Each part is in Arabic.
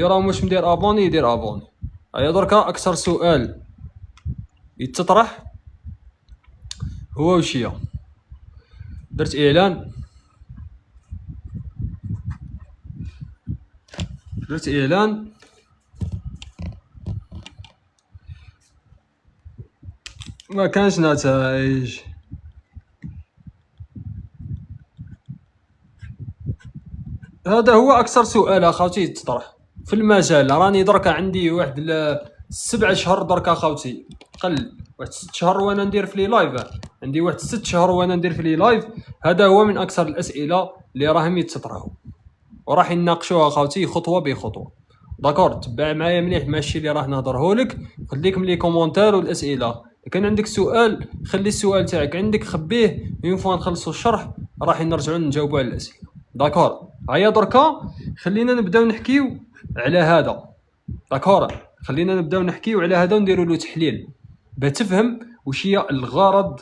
راه واش مدير ابوني يدير ابوني. هيا دركا اكثر سؤال يتطرح هو واش هي. درت اعلان ما كانش نتائج. هذا هو اكثر سؤال اخوتي يتطرح في المجال. راني دركا عندي واحد 7 شهور دركا اخوتي، قل واحد 6 شهور وانا ندير في لي لايف. عندي واحد 6 شهور وانا ندير في لي لايف. هذا هو من اكثر الاسئله اللي راهم يتطرحوا وراح نناقشوها اخوتي خطوه بخطوه. داكور، تبع معايا مليح ماشي اللي راه نهضره لك. خليك من لي كومونتير والاسئله. كان عندك سؤال خلي السؤال تاعك عندك خبيه، اون فوا نخلصوا الشرح راح نرجعوا نجاوبوا على الاسئله. داكور، هيا دركا خلينا نبداو نحكيو على هذا. داكور، خلينا نبداو نحكيو على هذا ونديروا له تحليل باش تفهم واش هي الغرض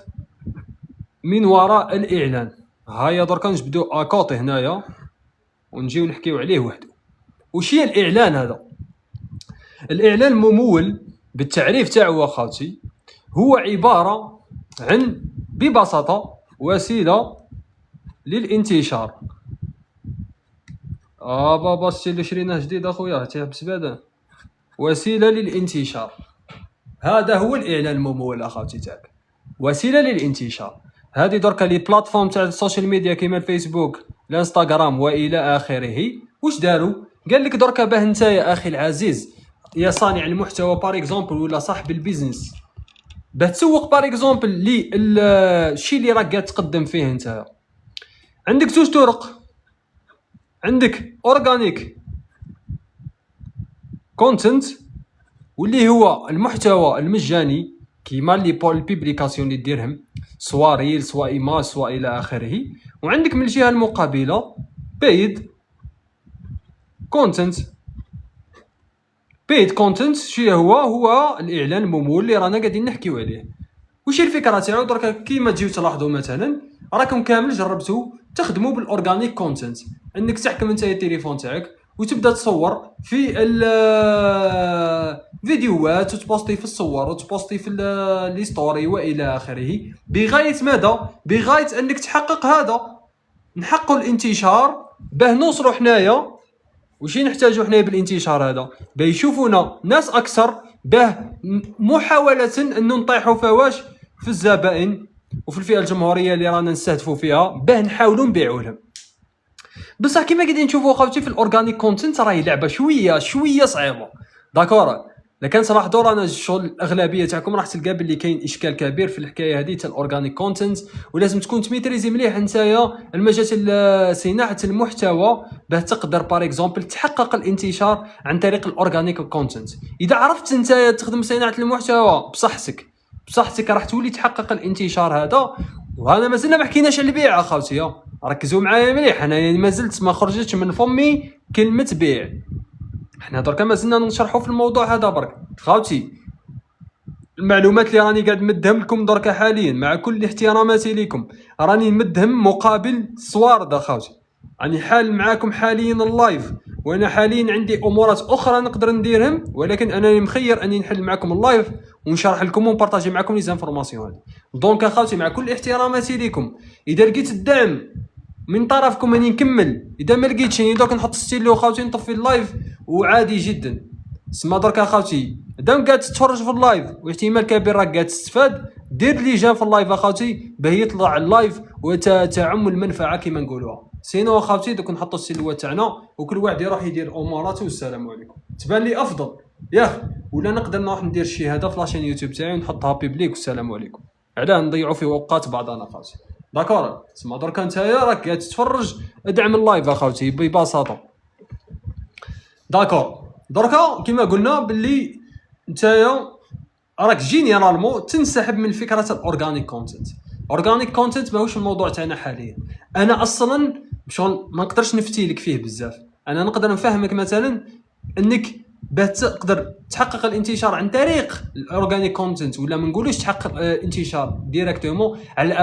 من وراء الاعلان. هيا دركا نجبدو اكوطي هنايا ونجيو نحكيو عليه وحده. واش هي الاعلان هذا؟ الاعلان الممول بالتعريف تاعو اخوتي هو عباره عن ببساطه وسيله للانتشار. بابا الشيء اللي شريناه جديد اخويا تيحبس بعدا. وسيله للانتشار، هذا هو الاعلان الممول اخوتي تاعك، وسيله للانتشار. هذه دركا لي بلاتفورم تاع السوشيال ميديا كيما الفيسبوك الانستغرام والى اخره واش داروا؟ قال لك دركا باه نتايا اخي العزيز يا صانع المحتوى بار اكزومبل ولا صاحب البيزنس باه تسوق بار اكزومبل لي الشيء اللي راك قاعد تقدم فيه نتايا، عندك زوج طرق. عندك اورغانيك كونتنت واللي هو المحتوى المجاني كيما لي بول بيبليكاسيون اللي ديرهم سوا ريل سوا ايماج سوا الى اخره. وعندك من الجهه المقابله بيد كونتنت. بيد كونتنت شي هو الاعلان الممول اللي رانا قاعدين نحكيو عليه. وش الفكره تاعو؟ دركا كيما تجيو تلاحظوا مثلا راكم كامل جربتوا تخدموا بالاورغانيك كونتنت، انك تحكم انت التليفون تاعك وتبدا تصور في الفيديوهات وتبوستي في الصور وتبوستي في لي ستوري والى اخره. بغايه ماذا؟ بغايه انك تحقق هذا، نحققوا الانتشار باه نوصلوا حنايا. وش نحتاجوا حنايا بالانتشار هذا؟ باه يشوفونا ناس اكثر، باه محاوله انه نطيحوا فواش في الزبائن وفي الفئه الجمهوريه اللي رانا نستهدفوا فيها، باه نحاولوا نبيعوا لهم. بصح كيما قاعدين نشوفوا خوتي في الاورغانيك كونتنت راهي لعبه شويه صعيبه. داكور، لكن صراحه رانا الشغل الاغلبيه تاعكم راح تلقى باللي كاين اشكال كبير في الحكايه هذه تاع الاورغانيك كونتنت، ولازم تكون تميتريزي مليح نتايا المجال صناعه المحتوى باه تقدر بار اكزومبل تحقق الانتشار عن طريق الاورغانيك كونتنت. اذا عرفت نتايا تخدم صناعه المحتوى بصحتك راح تولي تحقق الانتشار هذا. وهذا مازلنا ما حكيناش على البيع اخوتي، ركزوا معايا مليح. انا مازلت ما خرجتش من فمي كلمه بيع. حنا دركا مازلنا نشرحوا في الموضوع هذا برك خاوتي. المعلومات اللي راني قاعد نمدهم لكم دركا حاليا مع كل احتراماتي لكم راني نمدهم مقابل صوارد اخوتي. راني حال معاكم حاليا اللايف، وانا حاليا عندي امورات اخرى نقدر نديرهم، ولكن انا مخير اني نحل معكم اللايف ونشرح لكم ونبارطاجي معكم لي زانفورماسيون هذه. دونك اخوتي مع كل احتراماتي لكم، اذا لقيت الدعم من طرفكم اني نكمل، اذا ما لقيتش دوك نحط ستيلو خاوتي نطفي اللايف وعادي جدا. سما درك اخوتي دام قاعد تتفرج في اللايف واحتمال كبير راك قاعد تستفاد، دير لي جيم في اللايف اخوتي باه يطلع اللايف وتعم المنفعه كما نقولوها. سينو اخوتي دوك نحطوا السلوات تاعنا وكل واحد يروح يدير اموراته والسلام عليكم. تبان لي افضل ياخ، ولا نقدر نروح ندير شي هذا في لاشين يوتيوب تاعي ونحطها بيبليك والسلام عليكم. علاه نضيعوا في اوقات بعضنا اخوتي؟ داكور، تسمى درك نتايا راك قاعد تتفرج ادعم اللايف اخوتي ببساطه. داكور، دركا كما قلنا باللي نتايا راك جينيرالمون تنسحب من فكره الاورغانيك كونتنت. اورغانيك كونتنت ماهوش الموضوع تاعنا حاليا. انا اصلا شغل ما نقدرش نفتي لك فيه بزاف. انا نقدر نفهمك مثلا انك باه تقدر تحقق الانتشار عن طريق الاورغانيك كونتنت، ولا ما نقولوش تحقق انتشار ديريكتومون، على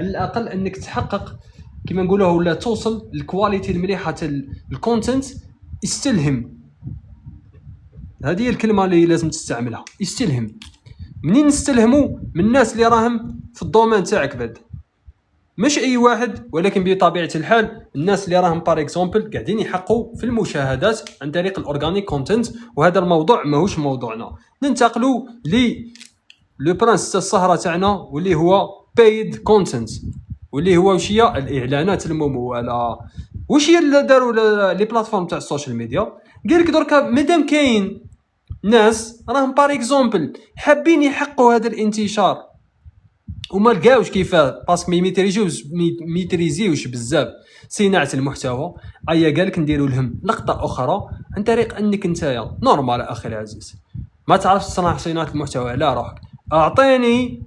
الاقل انك تحقق كما نقولوها ولا توصل الكواليتي المليحه تاع الكونتنت استلهم. هذه هي الكلمه اللي لازم تستعملها، استلهم. منين نستلهموا؟ من الناس اللي راهم في الدومين تاعك بعد، مش اي واحد، ولكن بطبيعه الحال الناس اللي راهم بار اكزومبل قاعدين يحققوا في المشاهدات عن طريق الاورغانيك كونتنت. وهذا الموضوع ماهوش موضوعنا. ننتقلوا لو برانس تاع السهره تاعنا، واللي هو بايد كونتنت، واللي هو واش هي الاعلانات المموله. واش هي اللي داروا لي بلاتفورم تاع السوشيال ميديا؟ قال لك دركا مادام كاين ناس راهم بار اكزومبل حابين يحققوا هذا الانتشار وما لقاوش كيفاه، باسكو ميتريزيوش بزاف صناعه المحتوى، ايا قالك نديروا لهم لقطه اخرى عن طريق انك نتايا نورمال اخي العزيز ما تعرفش صناعه المحتوى على روحك، اعطيني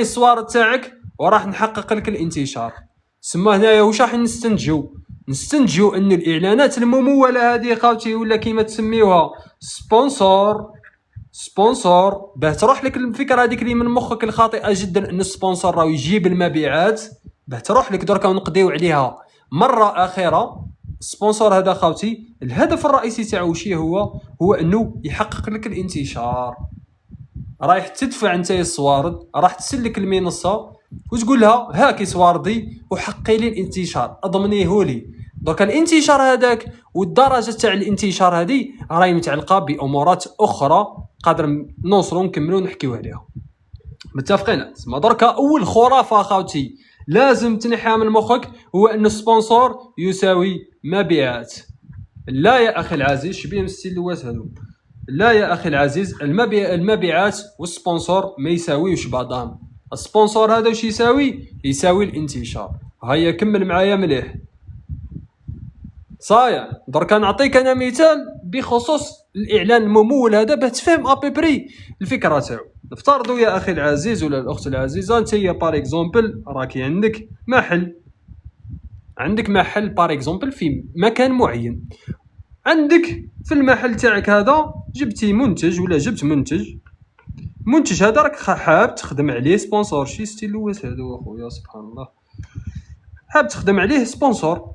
الصوارد تاعك وراح نحقق لك الانتشار. سما هنايا واش راح نستنتجوا ان الاعلانات المموله هذه خاوتي ولا كيما تسميوها سبونسور باه تروح لك الفكره هذيك اللي من مخك الخاطئه جدا ان السبونسور راه يجيب المبيعات، باه تروح لك دركا ونقضيو عليها مره اخيره. السبونسور هذا خاوتي الهدف الرئيسي تاعو شي هو انه يحقق لك الانتشار. رايح تدفع انت الصوارد، راح تسلك المنصه وتقول لها هاكي صواردي وحقي لي الانتشار، اضمنيه لي. درك الانتشار هذاك والدرجه تاع الانتشار هذه راهي متعلقه بامورات اخرى قادر نوصلوا نكملوا نحكيو عليها. متفقين؟ تسمى دركا اول خرافه خاوتي لازم تنحيها من مخك هو ان السبونسور يساوي مبيعات. لا يا اخي العزيز، شبيه مستلوات هذو. لا يا اخي العزيز، المبيعات والسبونسور ما يساويوش بعضهم. السبونسور هذا واش يساوي الانتشار. هيا كمل معايا مليح. صايع درك نعطيك انا مثال بخصوص الاعلان الممول هذا باه تفهم ابيبري الفكره تاعو. نفترضوا يا اخي العزيز ولا الاخت العزيزه انت يا بار اكزومبل راكي عندك محل بار اكزومبل في مكان معين. عندك في المحل تاعك هذا جبتي منتج ولا جبت منتج هذا راك حاب تخدم عليه سبونسور. شي ستيلوات هذو اخويا سبحان الله، حاب تخدم عليه سبونسور.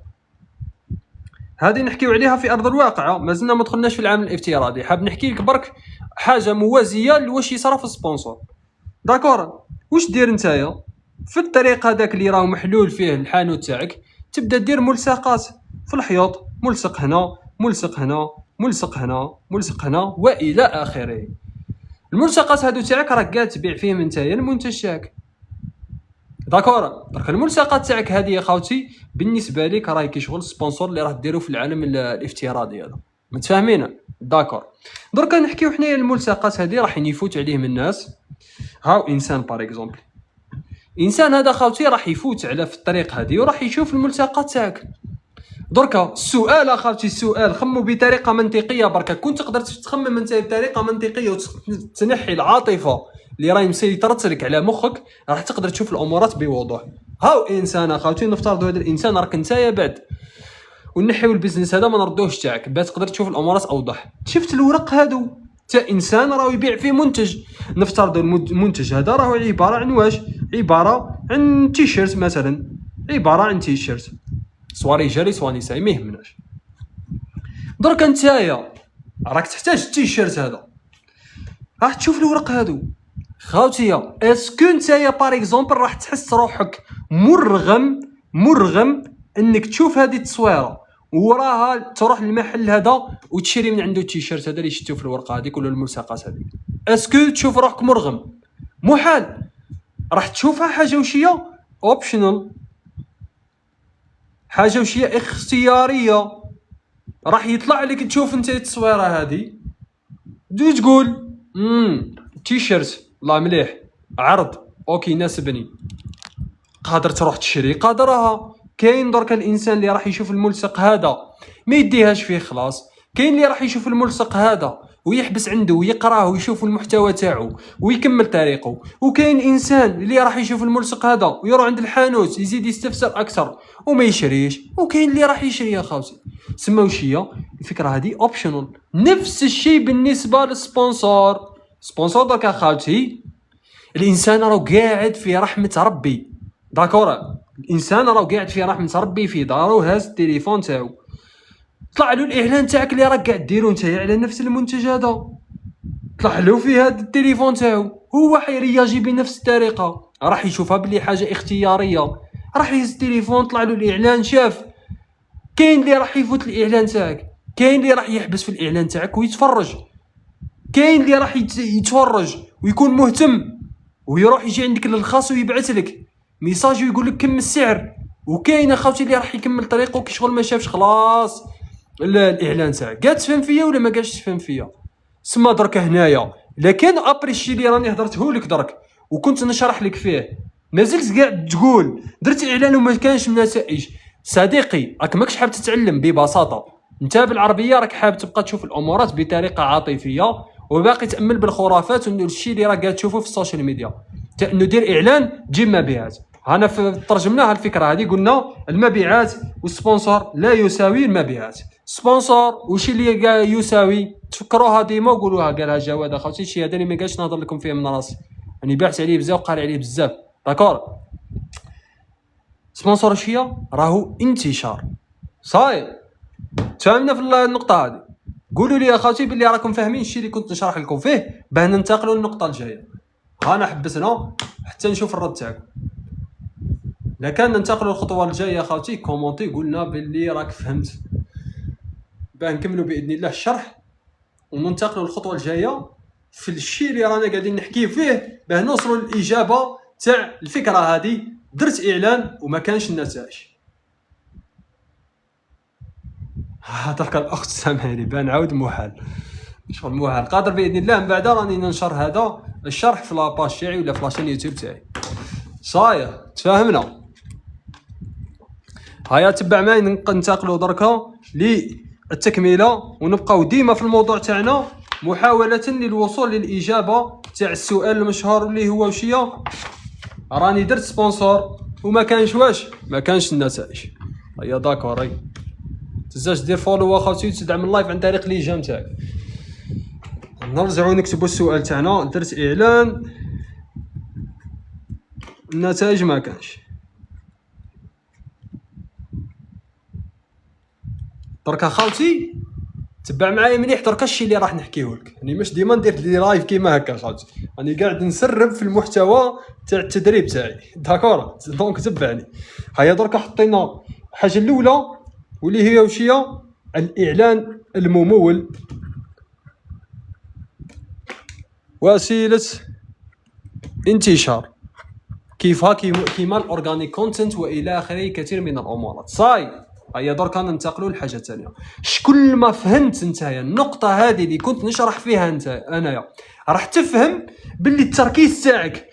هذه نحكيو عليها في ارض الواقع، مازلنا ما دخلناش في العالم الافتراضي. حاب نحكي لك برك حاجه موازيه لواش يصرا في السبونسور. داكور، واش دير نتايا في الطريق هذاك اللي راه محلول فيه الحانوت تاعك؟ تبدا دير ملصقات في الحيوط، ملصق هنا ملصق هنا ملصق هنا ملصق هنا والى اخره. الملصقات هادو تاعك راك قاعد تبيع فيهم نتايا المنتج تاعك. داكور، درك الملصقات تاعك هذه يا خاوتي بالنسبه لك راهي كي شغل سبونسور اللي راح ديرو في العالم الافتراضي هذا. متفاهمين؟ داكور. درك نحكيو حنايا الملصقات هذه راح يفوت عليهم الناس. هاو انسان بار اكزومبل، انسان هذا خاوتي راح يفوت على في الطريق هذه وراح يشوف الملصقات تاعك. دركا السؤال اخاوتي، السؤال خمو بطريقه منطقيه بركا. كنت تقدر تخمم انت بطريقه منطقيه وتنحي العاطفه اللي راهي مسيطرت لك على مخك، راح تقدر تشوف الامورات بوضوح. هاو انسان اخاوتي، نفترضوا هذا الانسان راك نتايا بعد ونحيو البيزنس هذا ما نردوهش تاعك باش تقدر تشوف الامورات اوضح. شفت الورق هادو تاع انسان راه يبيع فيه منتج. نفترضوا المنتج هذا راه عباره عن واش؟ عباره عن تيشيرت مثلا، عباره عن تيشيرت سوا رجالي سوا نسائي ما يهمناش. درك نتايا راك تحتاج التيشيرت هذا، راح تشوف الورق هادو خاوتيا. اسكو نتايا بار اكزومبل راح تحس روحك مرغم انك تشوف هذه التصويره وراها تروح للمحل هذا وتشري من عنده التيشيرت هذا اللي شفتو في الورقه هذيك ولا الملصقات هذيك؟ اسكو تشوف روحك مرغم؟ محال. راح تشوفها حاجه وشيه اوبشنال، حاجه وشيه اختياريه. راح يطلع لك تشوف انت التصويره هذه تقول تيشيرت الله مليح، عرض اوكي يناسبني، قادر تروح تشري قادرها. كاين درك الانسان اللي راح يشوف الملصق هذا ما يديهاش فيه خلاص، كاين اللي راح يشوف الملصق هذا ويحبس عنده ويقراه ويشوف المحتوى تاعو ويكمل طريقه، وكاين انسان اللي راح يشوف الملصق هذا ويروح عند الحانوت يزيد يستفسر اكثر وما يشريش، وكاين اللي راح يشري يا خاوتي. سماو شي الفكره هذه اوبشنال. نفس الشيء بالنسبه للسبونسور. سبونسور درك خاوتي الانسان راه قاعد في رحمه ربي، داكور؟ الانسان راه قاعد في رحمه ربي في دارو، هاز التليفون تاعو طلع له الاعلان تاعك اللي راك قاعد ديرو نتايا على نفس المنتج هذا، طلع له في هذا التليفون تاعو، هو حيرياجي بنفس الطريقه، راح يشوفها بلي حاجه اختياريه، راح يهز التليفون طلع له الاعلان شاف. كاين اللي راح يفوت الاعلان تاعك، كاين اللي راح يحبس في الاعلان تاعك ويتفرج، كاين اللي راح يتفرج ويكون مهتم ويروح يجي عندك للخاص ويبعث لك ميساج ويقول لك كم السعر، وكاين اخوتي اللي راح يكمل طريقه كي شغل ما شافش خلاص الاعلان تاعك. قاعد تفهم فيا ولا ما قاعدش تفهم فيا؟ سما درك هنايا لكن ابري الشيء اللي راني هضرته لك درك وكنت نشرح لك فيه ما زلت قاعد تقول درت اعلان وما كانش النتائج، صديقي راك ماكش حاب تتعلم ببساطه، انت بالعربيه راك حاب تبقى تشوف الامورات بطريقه عاطفيه وباقي تامل بالخرافات والشيء اللي راك قاعد تشوفه في السوشيال ميديا انه دير اعلان تجيب مبيعات. انا ترجمناها الفكره هذه قلنا المبيعات والسبونسور لا يساوي المبيعات، سبونسور وشي اللي يساوي تفكروها ديما وقولوها قالها جواد اخوتي، الشيء هذا اللي ما قالش نهضر لكم فيه من راسي، راني باحث عليه بزاف وقاري عليه بزاف داكور. سبونسور شي راهو انتشار صاير، تفهمنا في النقطه هذه؟ قولوا لي اخوتي باللي راكم فاهمين الشيء اللي كنت نشرح لكم فيه باه ننتقلوا للنقطه الجايه. انا حبسنا حتى نشوف الرد تاعكم، لا كان ننتقلوا للخطوه الجايه اخوتي كومونتي قلنا باللي راك فهمت باه نكملوا باذن الله الشرح وننتقلوا للخطوه الجايه في الشيء اللي رانا قاعدين نحكي فيه باه نوصلوا للاجابه تاع الفكره هذه. درت اعلان وما كانش النتائج. درك الاخت سامحيني بان عاود محال شغل محال قادر باذن الله من بعد راني ننشر هذا الشرح في لاباج تاعي ولا في لاشين يوتيوب تاعي. صاير تفاهمنا؟ هيا تبع معايا ننتقلوا دركا للتكمله ونبقاو ديما في الموضوع تاعنا محاوله للوصول للاجابه تاع السؤال المشهور اللي هو وشيا راني درت سبونسور وما كانش واش ما كانش النتائج. هيا داكور هاي تنساش دير فولو اخوتي وتدعم اللايف عن طريق لي جيم تاعك. نرجعوا نكتبوا السؤال تاعنا. درت اعلان النتائج ما كانش. درك اخوتي تبع معايا مليح درك الشيء اللي راح نحكيه لك، يعني مش ديما ندير لي لايف كيما هكا اخوتي، راني قاعد نسرب في المحتوى تاع التدريب تاعي داكور. دونك تبعني. هيا درك حطينا الحاجه الاولى واللي هي وشيا الاعلان الممول وسيله انتشار كيفها كيما الاورغانيك كونتنت والى اخره كثير من الامورات. صاي هيا درك ننتقلوا للحاجه الثانيه. كل ما فهمت نتايا النقطه هذه اللي كنت نشرح فيها انايا راح تفهم باللي التركيز تاعك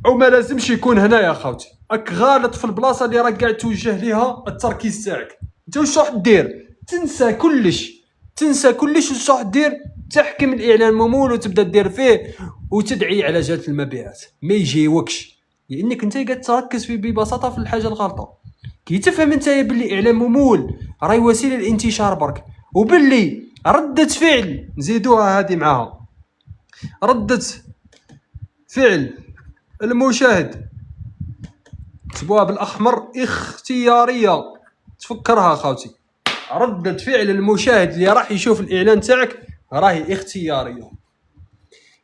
او ما لازمش يكون هنا يا خوتي، راك غالط في البلاصه اللي راك قاعد توجه ليها التركيز تاعك. انت واش راح دير؟ تنسى كلش واش راح دير؟ تحكم الاعلان الممول وتبدا دير فيه وتدعي على جاله المبيعات ما يجيوكش، لانك انت قاعد تركز في ببساطه في الحاجه الغلطه. كي تفهم انت باللي اعلان ممول راهي وسيله الانتشار برك، وباللي ردة فعل نزيدوها هذه معاها ردة فعل المشاهد كتبوها بالاحمر اختياريه، تفكرها خاوتي. ردة فعل المشاهد اللي راح يشوف الاعلان تاعك راهي اختياريه.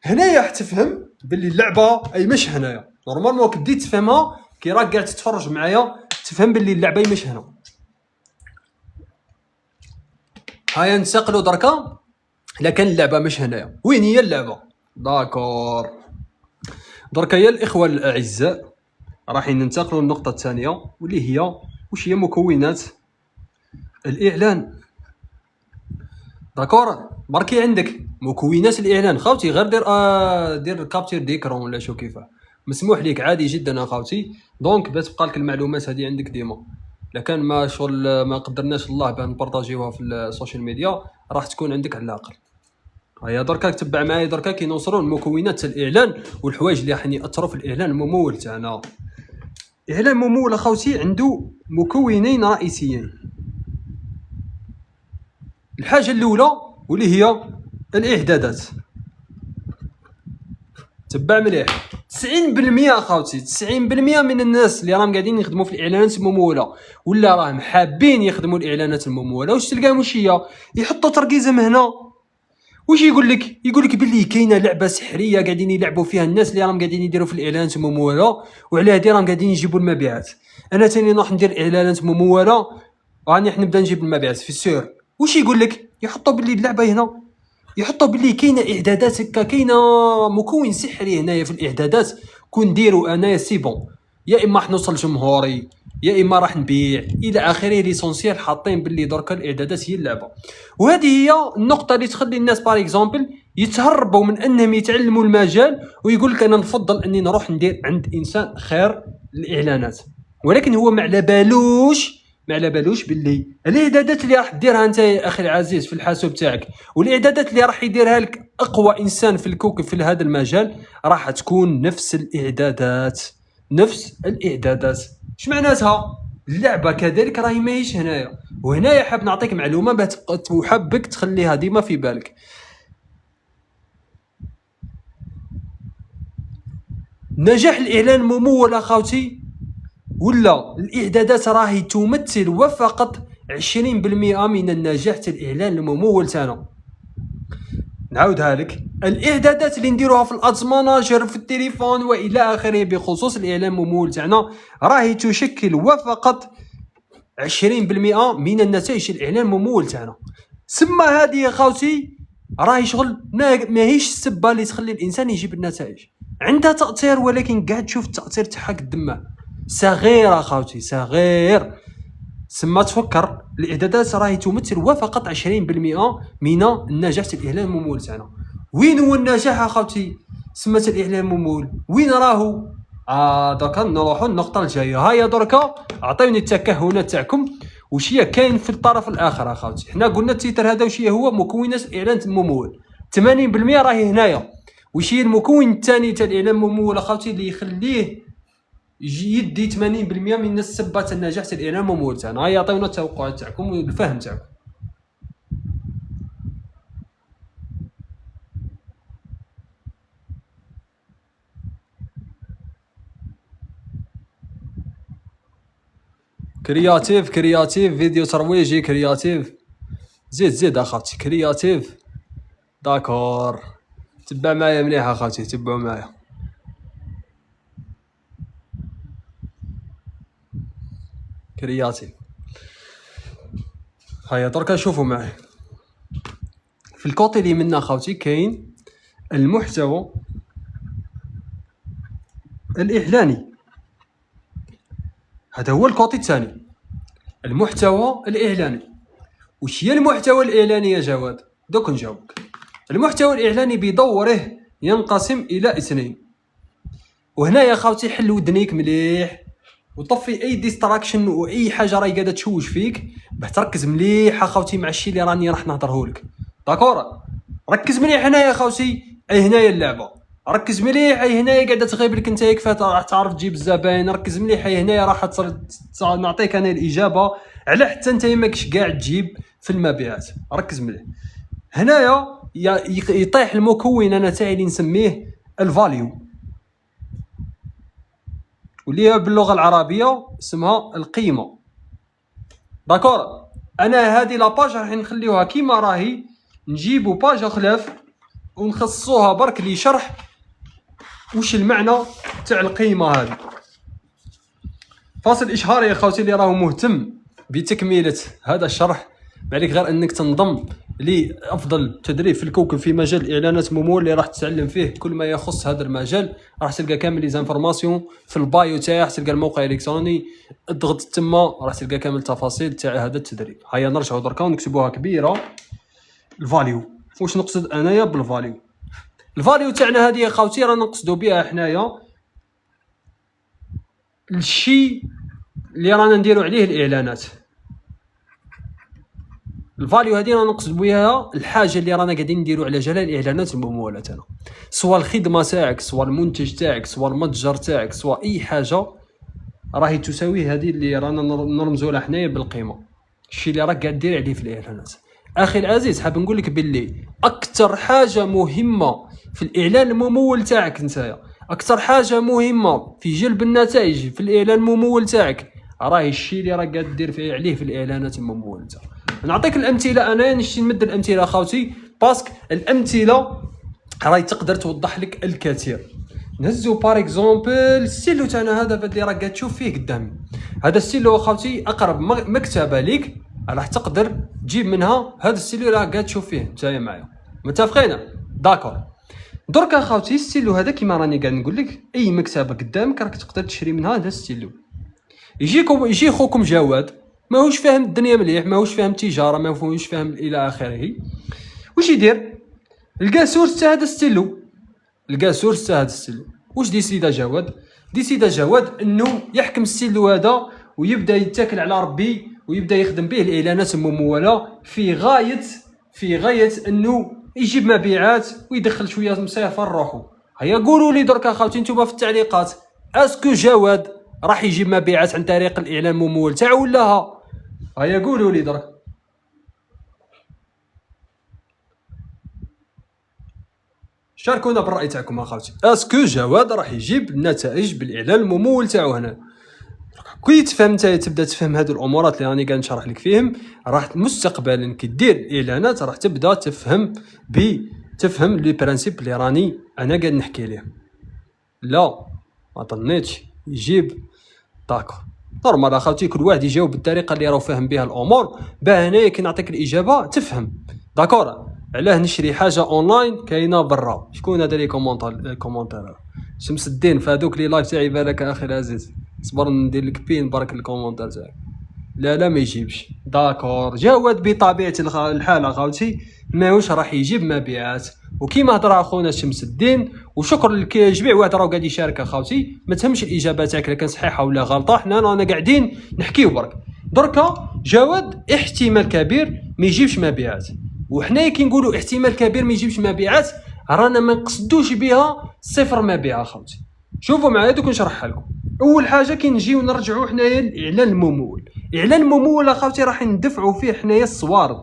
هنايا راح تفهم باللي اللعبه اي مش هنايا نورمالمون كدي تفهمها كي راك قاعد تتفرج معايا تفهم باللي اللعبه مش هنا. هيا ننتقلوا دركا لكن اللعبه مش هنايا. وين هي اللعبه؟ داكور دركا يا الاخوه الاعزاء راح ننتقلوا للنقطه الثانيه واللي هي واش هي مكونات الاعلان. داكور بركي عندك مكونات الاعلان خاوتي غير دير كابتير ديكرون ولا شو كيفاه مسموح ليك عادي جدا اخوتي. دونك باش تبقى لك المعلومات هذه عندك ديما، لكن ما شغل ما قدرناش الله بان نبارطاجيوها في السوشيال ميديا راح تكون عندك على الاقل. هيا دركا تبع معايا دركا كي نوصلوا لمكونات الاعلان والحوايج اللي راح ياثروا في الاعلان الممول تاعنا. الاعلان الممول اخوتي عنده مكونين رئيسيين. الحاجه الاولى واللي هي الاعدادات. تبع مليح 90% اخاوتي 90% من الناس اللي راهم قاعدين يخدموا في الاعلانات المموله ولا راهم حابين يخدموا الاعلانات المموله، واش تلقاهم واش هي؟ يحطوا تركيزهم هنا. واش يقول لك باللي كاينه لعبه سحريه قاعدين يلعبوا فيها الناس اللي راهم قاعدين يديروا في الاعلانات المموله، وعلى هذه راهم قاعدين يجيبوا المبيعات. انا ثاني نروح ندير اعلانات مموله راني نبدا نجيب المبيعات في السور. واش يقول لك؟ يحطوا باللي اللعبه هنا، يحطوا باللي كاينه اعدادات هكا، كاينه مكون سحري هنايا في الاعدادات كون نديروا انايا سي بون، يا اما راح نوصل جمهوري يا اما راح نبيع الى اخره. ليسونسيال حاطين باللي درك الاعدادات هي اللعبه، وهذه هي النقطه اللي تخلي الناس باغ اكزومبل يتهربوا من انهم يتعلموا المجال، ويقول لك انا نفضل اني نروح ندير عند انسان خير الاعلانات. ولكن هو ما على بالوش باللي الاعدادات اللي راح ديرها انت يا اخي العزيز في الحاسوب تاعك، والاعدادات اللي راح يديرها لك اقوى انسان في الكوكب في هذا المجال راح تكون نفس الاعدادات. اش معناتها؟ اللعبه كذلك راهي ماهيش هنايا. وهنايا حاب نعطيك معلومه باه وحابك تخليها ديما في بالك. نجاح الاعلان الممول اخوتي ولا الاعدادات راهي تمثل وفقط 20% من النجاح تاع الاعلان الممول تاعنا. نعاودها لك، الاعدادات اللي نديروها في الادز ماناجر في التليفون والى اخره بخصوص الاعلان الممول تاعنا راهي تشكل وفقط 20% من النتائج الاعلان الممول تاعنا. سما هذه يا خاوتي راهي شغل ماهيش السبه اللي تخلي الانسان يجيب النتائج. عندها تاثير ولكن قاعد تشوف التاثير تاعها قدامه صغير اخوتي صغير. سما تفكر الاعدادات راهي تمثل وفقط 20% من النجاح تاع الاعلان الممول تاعنا. وين هو النجاح اخوتي سما تاع الاعلان الممول؟ وين راهو؟ دركا نروحوا النقطه الجايه. هيا دركا اعطيوني التكهنات تاعكم واش هي كاين في الطرف الاخر اخوتي. حنا قلنا التيتر هذا واش هو مكونات الاعلان الممول 80% راهي هنايا. واش هي المكون الثاني تاع الاعلان الممول اخوتي اللي يخليه يدي 80% من السبات النجاح تاع الاعلان الممول تاعنا؟ هيا عطيونا التوقعات تاعكم والفهم تاعكم. كرياتيف فيديو ترويجي كرياتيف. زيد اخوتي كرياتيف. داكور تبع معايا مليح اخوتي تبعوا معايا. كرياتيف. هيا دركا شوفوا معايا في الكوتي اللي منا اخوتي كاين المحتوى الاعلاني. هذا هو الكوتي الثاني المحتوى الاعلاني. وش هي المحتوى الاعلاني يا جواد؟ دوك نجاوبك. المحتوى الاعلاني بدوره ينقسم الى اثنين. وهنا يا خاوتي حل ودنيك مليح وطفي اي ديستراكشن واي حاجه راهي قاعده تشوش فيك باه تركز مليح اخوتي مع الشيء اللي راني راح نهضره لك. داكور ركز مليح هنايا يا خاوتي. اي هنايا اللعبه ركز مليح. اي هنايا قاعده تغيب لك انت يكفات راح تعرف تجيب الزباين. ركز مليح. اي هنايا راح نعطيك انا الاجابه على حتى انت ماكش قاعد تجيب في المبيعات. ركز مليح هنايا. يطيح المكون انا تاعي اللي نسميه الفاليو واللي باللغه العربيه اسمها القيمه. داكور انا هذه لاباج راح نخليوها كيما راهي. نجيبوا باج خلاف ونخصصوها برك لي شرح وش المعنى تاع القيمه هذه. فاصل اشهاري يا خوتي اللي راهو مهتم بتكمله هذا الشرح ما عليك غير انك تنضم لافضل تدريب في الكوكب في مجال الاعلانات الممول اللي راح تتعلم فيه كل ما يخص هذا المجال. راح تلقى كامل لي زانفورماسيون في البايو تاعي. راح تلقى الموقع الالكتروني اضغط تما راح تلقى كامل التفاصيل تاع هذا التدريب. هيا نرجعوا دركا ونكتبوها كبيره. الفاليو واش نقصد انايا بالفاليو؟ الفاليو تاعنا هذه يا خوتي رانا نقصدوا بها حنايا الشيء اللي رانا نديروا عليه الاعلانات. الفاليو هذه رانا نقصد بها الحاجه اللي رانا قاعدين نديروا على جال الاعلانات المموله تاعنا، سواء الخدمه تاعك سواء المنتج تاعك سواء المتجر تاعك سواء اي حاجه راهي تساوي هذه اللي رانا نرمزوا لها حنايا بالقيمه. الشيء اللي راك قاعد دير عليه في الاعلانات. اخي العزيز حاب نقول لك باللي اكثر حاجه مهمه في الاعلان الممول تاعك نتايا اكثر حاجه مهمه في جلب النتائج في الاعلان الممول تاعك راه الشيء اللي راك دير فيه عليه في الاعلانات المموله. نعطيك الامثله، انا نشتي نمد الامثله اخوتي باسك الامثله راهي تقدر توضح لك الكثير. نهزو بار اكزومبل الستيلو تاعنا هذا اللي راك تشوف فيه قدامي، هذا الستيلو اخوتي اقرب مكتبه ليك راح تقدر تجيب منها هذا الستيلو اللي راك تشوف فيه نتايا معايا، متفقين؟ داكور. درك اخوتي الستيلو هذا كيما راني قاعد نقول لك اي مكتبه قدامك راك تقدر تشري منها هذا الستيلو. يجي خوكم جواد ماهوش فاهم الدنيا مليح، ماهوش فاهم التجاره، ماهوش فاهم الى اخره، واش يدير؟ لقى سورس تاع هذا الستيلو، لقى سورس تاع هذا الستيلو. واش دي سيدا جواد؟ دي سيدا جواد انه يحكم الستيلو هذا ويبدا يتكل على ربي ويبدا يخدم به الاعلانات المموله في غايه انه يجيب مبيعات ويدخل شويه مصيفه لروحو. هيا قولوا لي درك اخوتي نتوما في التعليقات، اسكو جواد راح يجيب مبيعات عن طريق الاعلان الممول تاعو ولا ها؟ هيا قولوا لي درك. شاركونا بالراي تاعكم اخوتي، اسكو جواد راح يجيب النتائج بالاعلان الممول تاعو هنا؟ كي تفهم انت تبدا تفهم هذو الامورات اللي راني قاعد نشرح لك فيهم، راح مستقبلا كي دير اعلانات راح تبدا تفهم لي برانسيب اللي راني انا قاعد نحكي ليه. لا ما ظنيتش يجيب داكور نورمال اخوتي، كل واحد يجاوب بالطريقه اللي راه فاهم بها الامور، باه هنايا كي نعطيك الاجابه تفهم. داكور. علاه نشري حاجه اونلاين كاينه برا؟ شكون هذا لي كومونتير؟ شمس الدين في هذوك لي لايف تاعي بالك اخي العزيز، صبر ندير لك بين برك الكومونتير تاعك. لا ما يجيبش. داكور. جواد بطبيعه الحال اخوتي ماهوش راح يجيب مبيعات، وكيما هضر اخونا شمس الدين وشكر لك جميع واحد راه قاعد يشارك اخوتي، ما تهمش الاجابه تاعك الا كان صحيحه ولا غلطه، حنا رانا قاعدين نحكيو برك. دركا جواد احتمال كبير ما يجيبش مبيعات، وحنايا كي نقولوا احتمال كبير ما يجيبش مبيعات رانا ما نقصدوش بها صفر مبيع اخوتي. شوفوا معايا دوك نشرحها لكم. اول حاجه كي نجيو نرجعوا حنايا الاعلان الممول، الاعلان الممول اخوتي راح ندفعوا فيه حنايا الصوارد.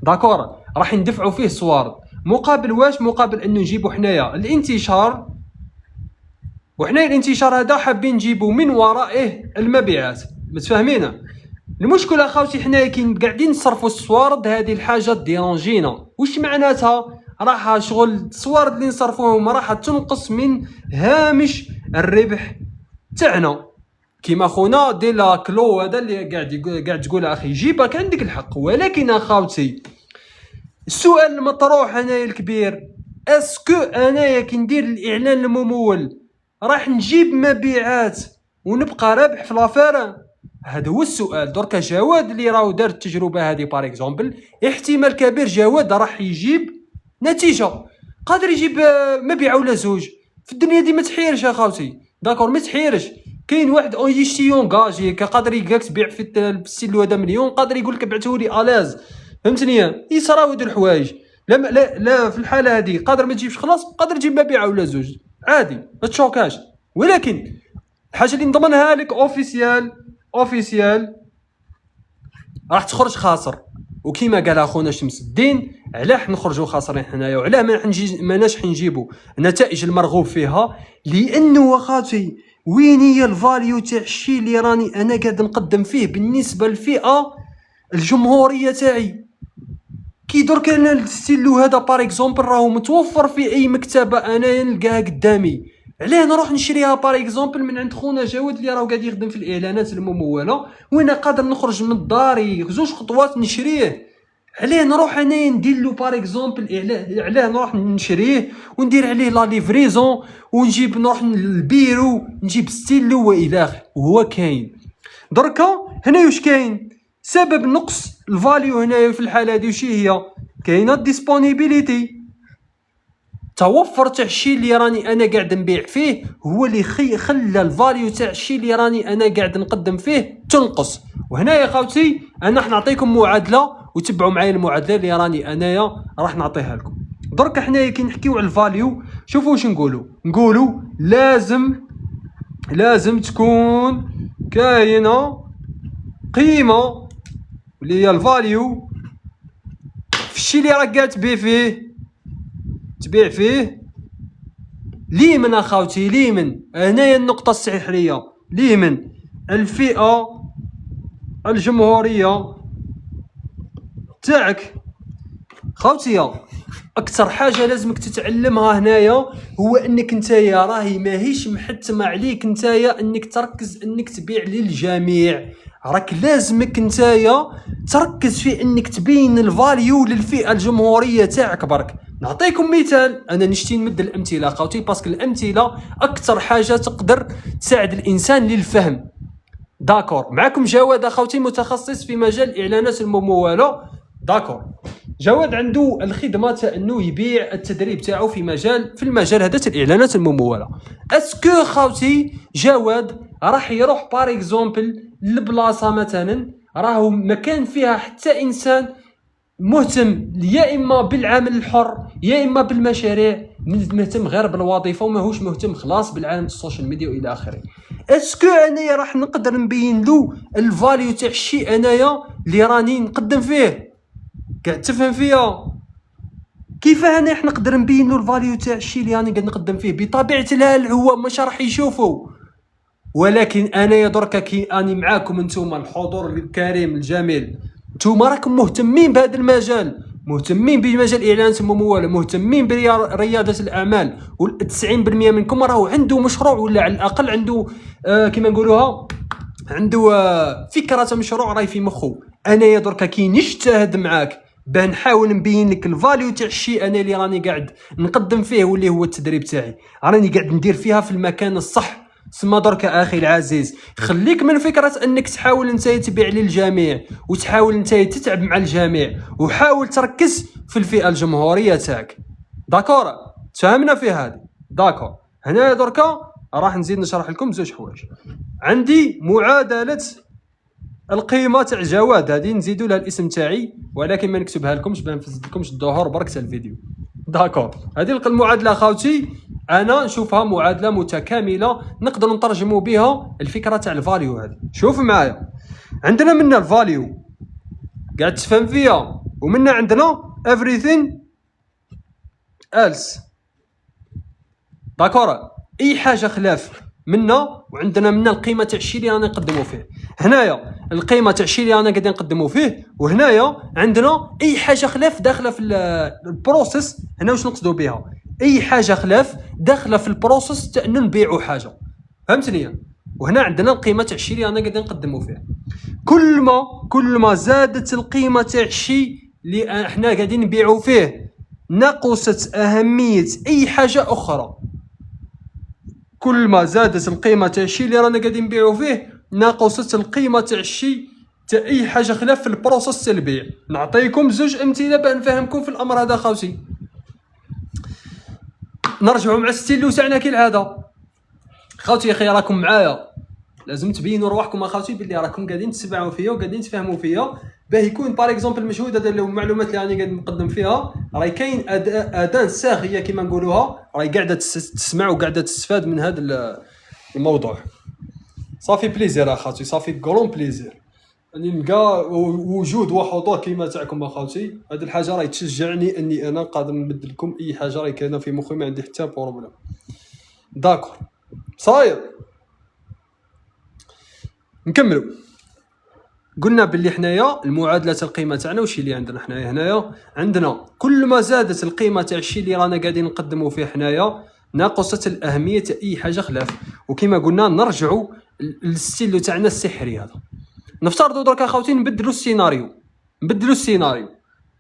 داكور، راح ندفعوا فيه الصوارد مقابل واش؟ مقابل انه نجيبوا حنايا الانتشار، وحنايا الانتشار هذا حابين نجيبوا من ورائه المبيعات، متفاهمين؟ المشكله اخوتي حنايا كي قاعدين نصرفوا الصوارد هذه الحاجه ديرونجينا. واش معناتها؟ راح شغل الصوارد اللي نصرفوهم راح تنقص من هامش الربح تاعنا. كيما خونا دي لا كلو هذا اللي قاعد تقول اخي جيبك عندك الحق، ولكن اخوتي السؤال المطروح هنايا الكبير، اسكو انايا كي ندير الاعلان الممول راح نجيب مبيعات ونبقى رابح في لافير؟ هذا هو السؤال. دركا جواد اللي راهو دار التجربه هذه بار اكزومبل، احتمال كبير جواد راح يجيب نتيجه، قادر يجيب مبيع ولا زوج. في الدنيا دي ما تحيرش اخوتي، داكور ما تحيرش. كاين واحد اونجيستيون غاجي قادر يقاك تبيع في الستيلو هذا مليون، قادر يقول لك بعثولي الاز، فهمتني؟ يصراو هاد الحوايج. لا في الحاله هذه قادر ما تجيبش خلاص، قادر تجيب مبيع ولا زوج عادي ما تشوكاش. ولكن الحاجه اللي نضمنها لك اوفيسيال راح تخرج خاسر. وكيما قال اخونا شمس الدين، علاه نخرجوا خاسرين حنايا وعلاه ماناش حنجيبوا النتائج المرغوب فيها؟ لانه اخاتي وين هي الفاليو تاع الشيء اللي راني انا قاعد نقدم فيه بالنسبه للفئه الجمهوريه تاعي. كي درك انا الستيلو هذا بار اكزومبل راهو متوفر في اي مكتبه انا نلقاها قدامي، علاه نروح نشريها بار اكزومبل من عند خونا جواد اللي راهو قاعد يخدم في الاعلانات المموله، وانا قادر نخرج من داري زوج خطوات نشريه؟ علاه نروح انايا ندير له بار اكزومبل علاه نروح نشريه وندير عليه لا ليفريزون ونجيب نروح للبيرو نجيب ستيلو والى اخره؟ وهو كاين دركا هنا واش كاين؟ سبب نقص الفاليو هنايا في الحاله هذه وش هي؟ كاينه ديسبونيبيليتي، توفر تاع الشيء اللي راني انا قاعد نبيع فيه هو اللي خلى الفاليو تاع الشيء اللي راني انا قاعد نقدم فيه تنقص. وهنا يا خاوتي انا راح نعطيكم معادله وتبعوا معايا المعادله اللي راني انايا راح نعطيها لكم. درك حنايا كي نحكيو على الفاليو شوفوا واش نقولوا لازم تكون كاينه قيمه اللي هي الفاليو في الشيء اللي راك قاعد تبيع فيه ليمن اخاوتي ليمن، هنايا النقطه السحريه، ليمن الفئه الجمهوريه تاعك. خوتي اكثر حاجه لازمك تتعلمها هنايا هو انك نتايا راهي ماهيش محتمه عليك نتايا انك تركز انك تبيع للجميع، راك لازمك نتايا تركز في انك تبين الفاليو للفئه الجمهوريه تاعك برك. نعطيكم مثال، انا نشتي نمد الامثله خوتي باسكو الامثله اكثر حاجه تقدر تساعد الانسان للفهم. داكور، معكم جواد اخوتي متخصص في مجال الاعلانات المموله. داكور، جواد عنده الخدمه تاع انه يبيع التدريب تاعو في المجال هذا تاع الاعلانات المموله. اسكو خاوتي جواد راح يروح بار اكزومبل لبلاصه مثلا راهو مكان فيها حتى انسان مهتم يا اما بالعمل الحر يا اما بالمشاريع، مهتم غير بالوظيفه وماهوش مهتم خلاص بالعالم السوشيال ميديا والى اخره. اسكو انايا راح نقدر نبين له الفاليو تاع الشيء انايا اللي راني نقدم فيه؟ قاعد تفهم فيا كيف انا راح نقدر نبين له الفاليو تاع الشيء اللي راني قاعد نقدم فيه؟ بطبيعه الحال هو مش راح يشوفه، ولكن انايا دركا كي اني معاكم انتم الحضور الكريم الجميل، انتم راكم مهتمين بهذا المجال، مهتمين بمجال الاعلانات المموله، مهتمين برياده الاعمال، و90% منكم راهو عنده مشروع ولا على الاقل عنده كما نقولوها عنده فكره مشروع راهي في مخه. انايا دركا كي نجتهد معاك باه نحاول نبين لك الفاليو تاع الشيء انا اللي راني قاعد نقدم فيه واللي هو التدريب تاعي، راني قاعد ندير فيها في المكان الصح. سما دركا اخي العزيز خليك من فكره انك تحاول انت تبيع للجميع وتحاول انت تتعب مع الجميع، وحاول تركز في الفئه الجمهوريه تاعك. داكور، تفهمنا في هذه؟ داكور، هنا دركا راح نزيد نشرح لكم زوج حوايج. عندي معادله القيمه تاع جواد، هذه نزيدوا لها الاسم تاعي ولكن ما نكتبها لكمش باه نفسد لكمش الظهور برك تاع الفيديو. داكور، هذه المعادله خاوتي انا نشوفها معادله متكامله نقدر نترجموا بها الفكره تاع الفاليو هذه. شوف معايا، عندنا منا الفاليو قاعد تفهم فيها، ومنا عندنا everything else. داكور، اي حاجه خلاف منا، وعندنا منا القيمه تاع الشيء اللي رانا نقدموا فيه. هنايا القيمه تاع الشيء اللي رانا قاعدين نقدموا فيه، وهنايا عندنا اي حاجه خلاف داخله في البروسيس. هنا واش نقصدوا بها؟ اي حاجه خلاف داخله في البروسيس تاع انه نبيعوا حاجه، فهمتني؟ وهنا عندنا القيمه تاع الشيء اللي رانا قاعدين نقدموا فيه. كل ما زادت القيمه تاع الشيء اللي احنا قاعدين نبيعوا فيه نقصت اهميه اي حاجه اخرى. كل ما زادت القيمه تاع الشيء اللي رانا قاعدين نبيعوا فيه نقصت القيمه تاع الشيء تاع اي حاجه خلاف في البروسيس تاع البيع. نعطيكم زوج امثله باه نفهمكم في الامر هذا خوتي. نرجعوا مع الستيلو تاعنا كالعاده. خوتي اخي راكم معايا، لازم تبينوا رواحكم اخوتي باللي راكم قاعدين تسمعوا فيا وقاعدين تفهموا فيا، باه يكون باغ اكزومبل مجهود هذا المعلومات اللي راني قاعد نقدم فيها راهي كاين اذان صاغيه كما نقولوها، راهي قاعده تسمع وقاعده تستفاد من هذا الموضوع. صافي بليزير اخوتي، صافي كولون بليزير اني نلقى وجود وحضور كيما تاعكم اخوتي. هذه الحاجه راهي تشجعني اني انا قادر نبدل لكم اي حاجه راهي كاينه في مخي، ما عندي حتى بروبليم. داكور، صاير نكملوا. قلنا باللي حنايا المعادله تاع القيمه تاعنا وشي اللي عندنا حنايا. هنايا عندنا كل ما زادت القيمه تاع الشيء اللي رانا قاعدين نقدموا فيه حنايا ناقصت الاهميه تاع اي حاجه خلاف. وكما قلنا نرجعوا للستيلو تاعنا السحري هذا. نفترضوا درك اخوتي نبدلوا السيناريو.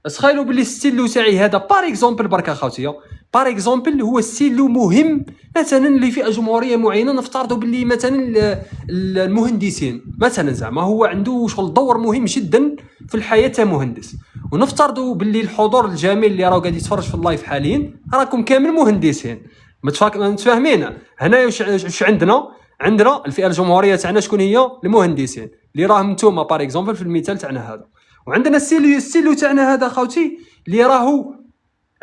تخيلوا باللي الستيلو تاعي هذا بار اكزومبل برك اخوتي، بار اكزومبل هو ستيلو مهم مثلا لفئه جمهوريه معينه. نفترضوا باللي مثلا المهندسين مثلا زعما هو عنده شغل دور مهم جدا في الحياه تاع مهندس، ونفترضوا باللي الحضور الجميل اللي راهو قاعد يتفرج في اللايف حاليا راكم كامل مهندسين. متفاهمين؟ هنا واش عندنا الفئه الجمهوريه تاعنا شكون هي؟ المهندسين اللي راهم نتوما بار اكزومبل في المثال تاعنا هذا. وعندنا الستيلو تاعنا هذا خوتي اللي راهو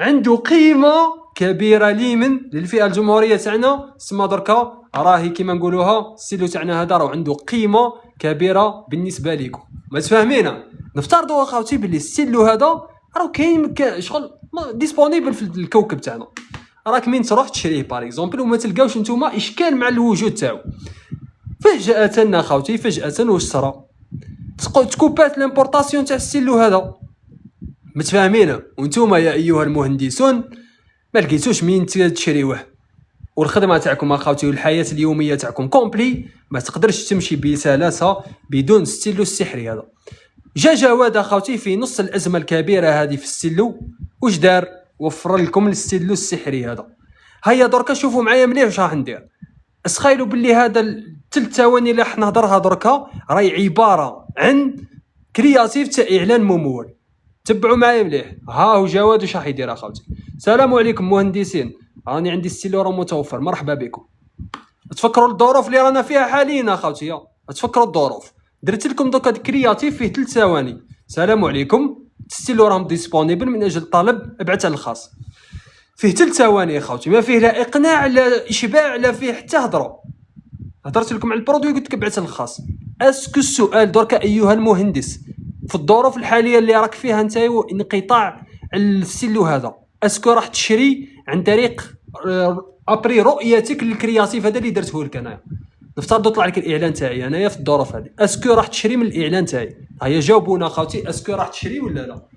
عنده قيمه كبيره ليمن للفئه الجمهوريه تاعنا. سما دركا راهي كيما نقولوها الستيلو تاعنا هذا راهو عنده قيمه كبيره بالنسبه لكم. ما تفاهمين؟ نفترضوا اخوتي باللي الستيلو هذا راهو كاين شغل ديسپونيبل في الكوكب تاعنا، راك من تروح تشريه باغ اكزومبل وما تلقاوش نتوما اشكال مع الوجود تاعو، فجأة اخوتي فجأة واش صرا تكوبات لامبورطاسيون تاع السيلو هذا، متفاهمين؟ وانتوما يا ايها المهندسون ما لقيتوش مين تشريوه، والخدمه تاعكم اخوتي والحياه اليوميه تاعكم كومبلي ما تقدرش تمشي بسلاسه بدون ستيلو السحري هذا. جا جواد اخوتي في نص الازمه الكبيره هذه في الستيلو، واش دار؟ وفر لكم الستيلو السحري هذا. هيا دركا شوفوا معايا مليح واش راح ندير. اسخيلوا باللي هذا الثلث ثواني اللي راح نهضرها دركا راهي عباره عن كرياتيف تاع اعلان ممول. تبعوا معايا مليح. ها هو جواد واش راح يدير اخوتي. السلام عليكم مهندسين، راني عندي الستيلو راه متوفر، مرحبا بكم. تفكروا الظروف اللي رانا فيها حاليا اخوتي، تفكروا الظروف. درت لكم دوكا كرياتيف فيه 3 ثواني. السلام عليكم، الستيلو راه ديسپونيبل من اجل الطلب، ابعث على الخاص. فيه 3 ثواني اخوتي، ما فيه لا اقناع لا اشباع لا فيه حتى هضره. هضرت لكم على البرودوي قلت لك ابعث على الخاص. اسكو السؤال دركا ايها المهندس في الظروف الحاليه اللي راك فيها انت انقطاع الستيلو هذا، اسكو راح تشري عن طريق ابري رؤيتك للكرياتيف هذا اللي درته لك انايا؟ نفترض طلع لك الاعلان تاعي انايا في الظروف هذه، اسكو راح تشري من الاعلان تاعي؟ هيا جاوبونا اخوتي، اسكو راح تشري ولا لا؟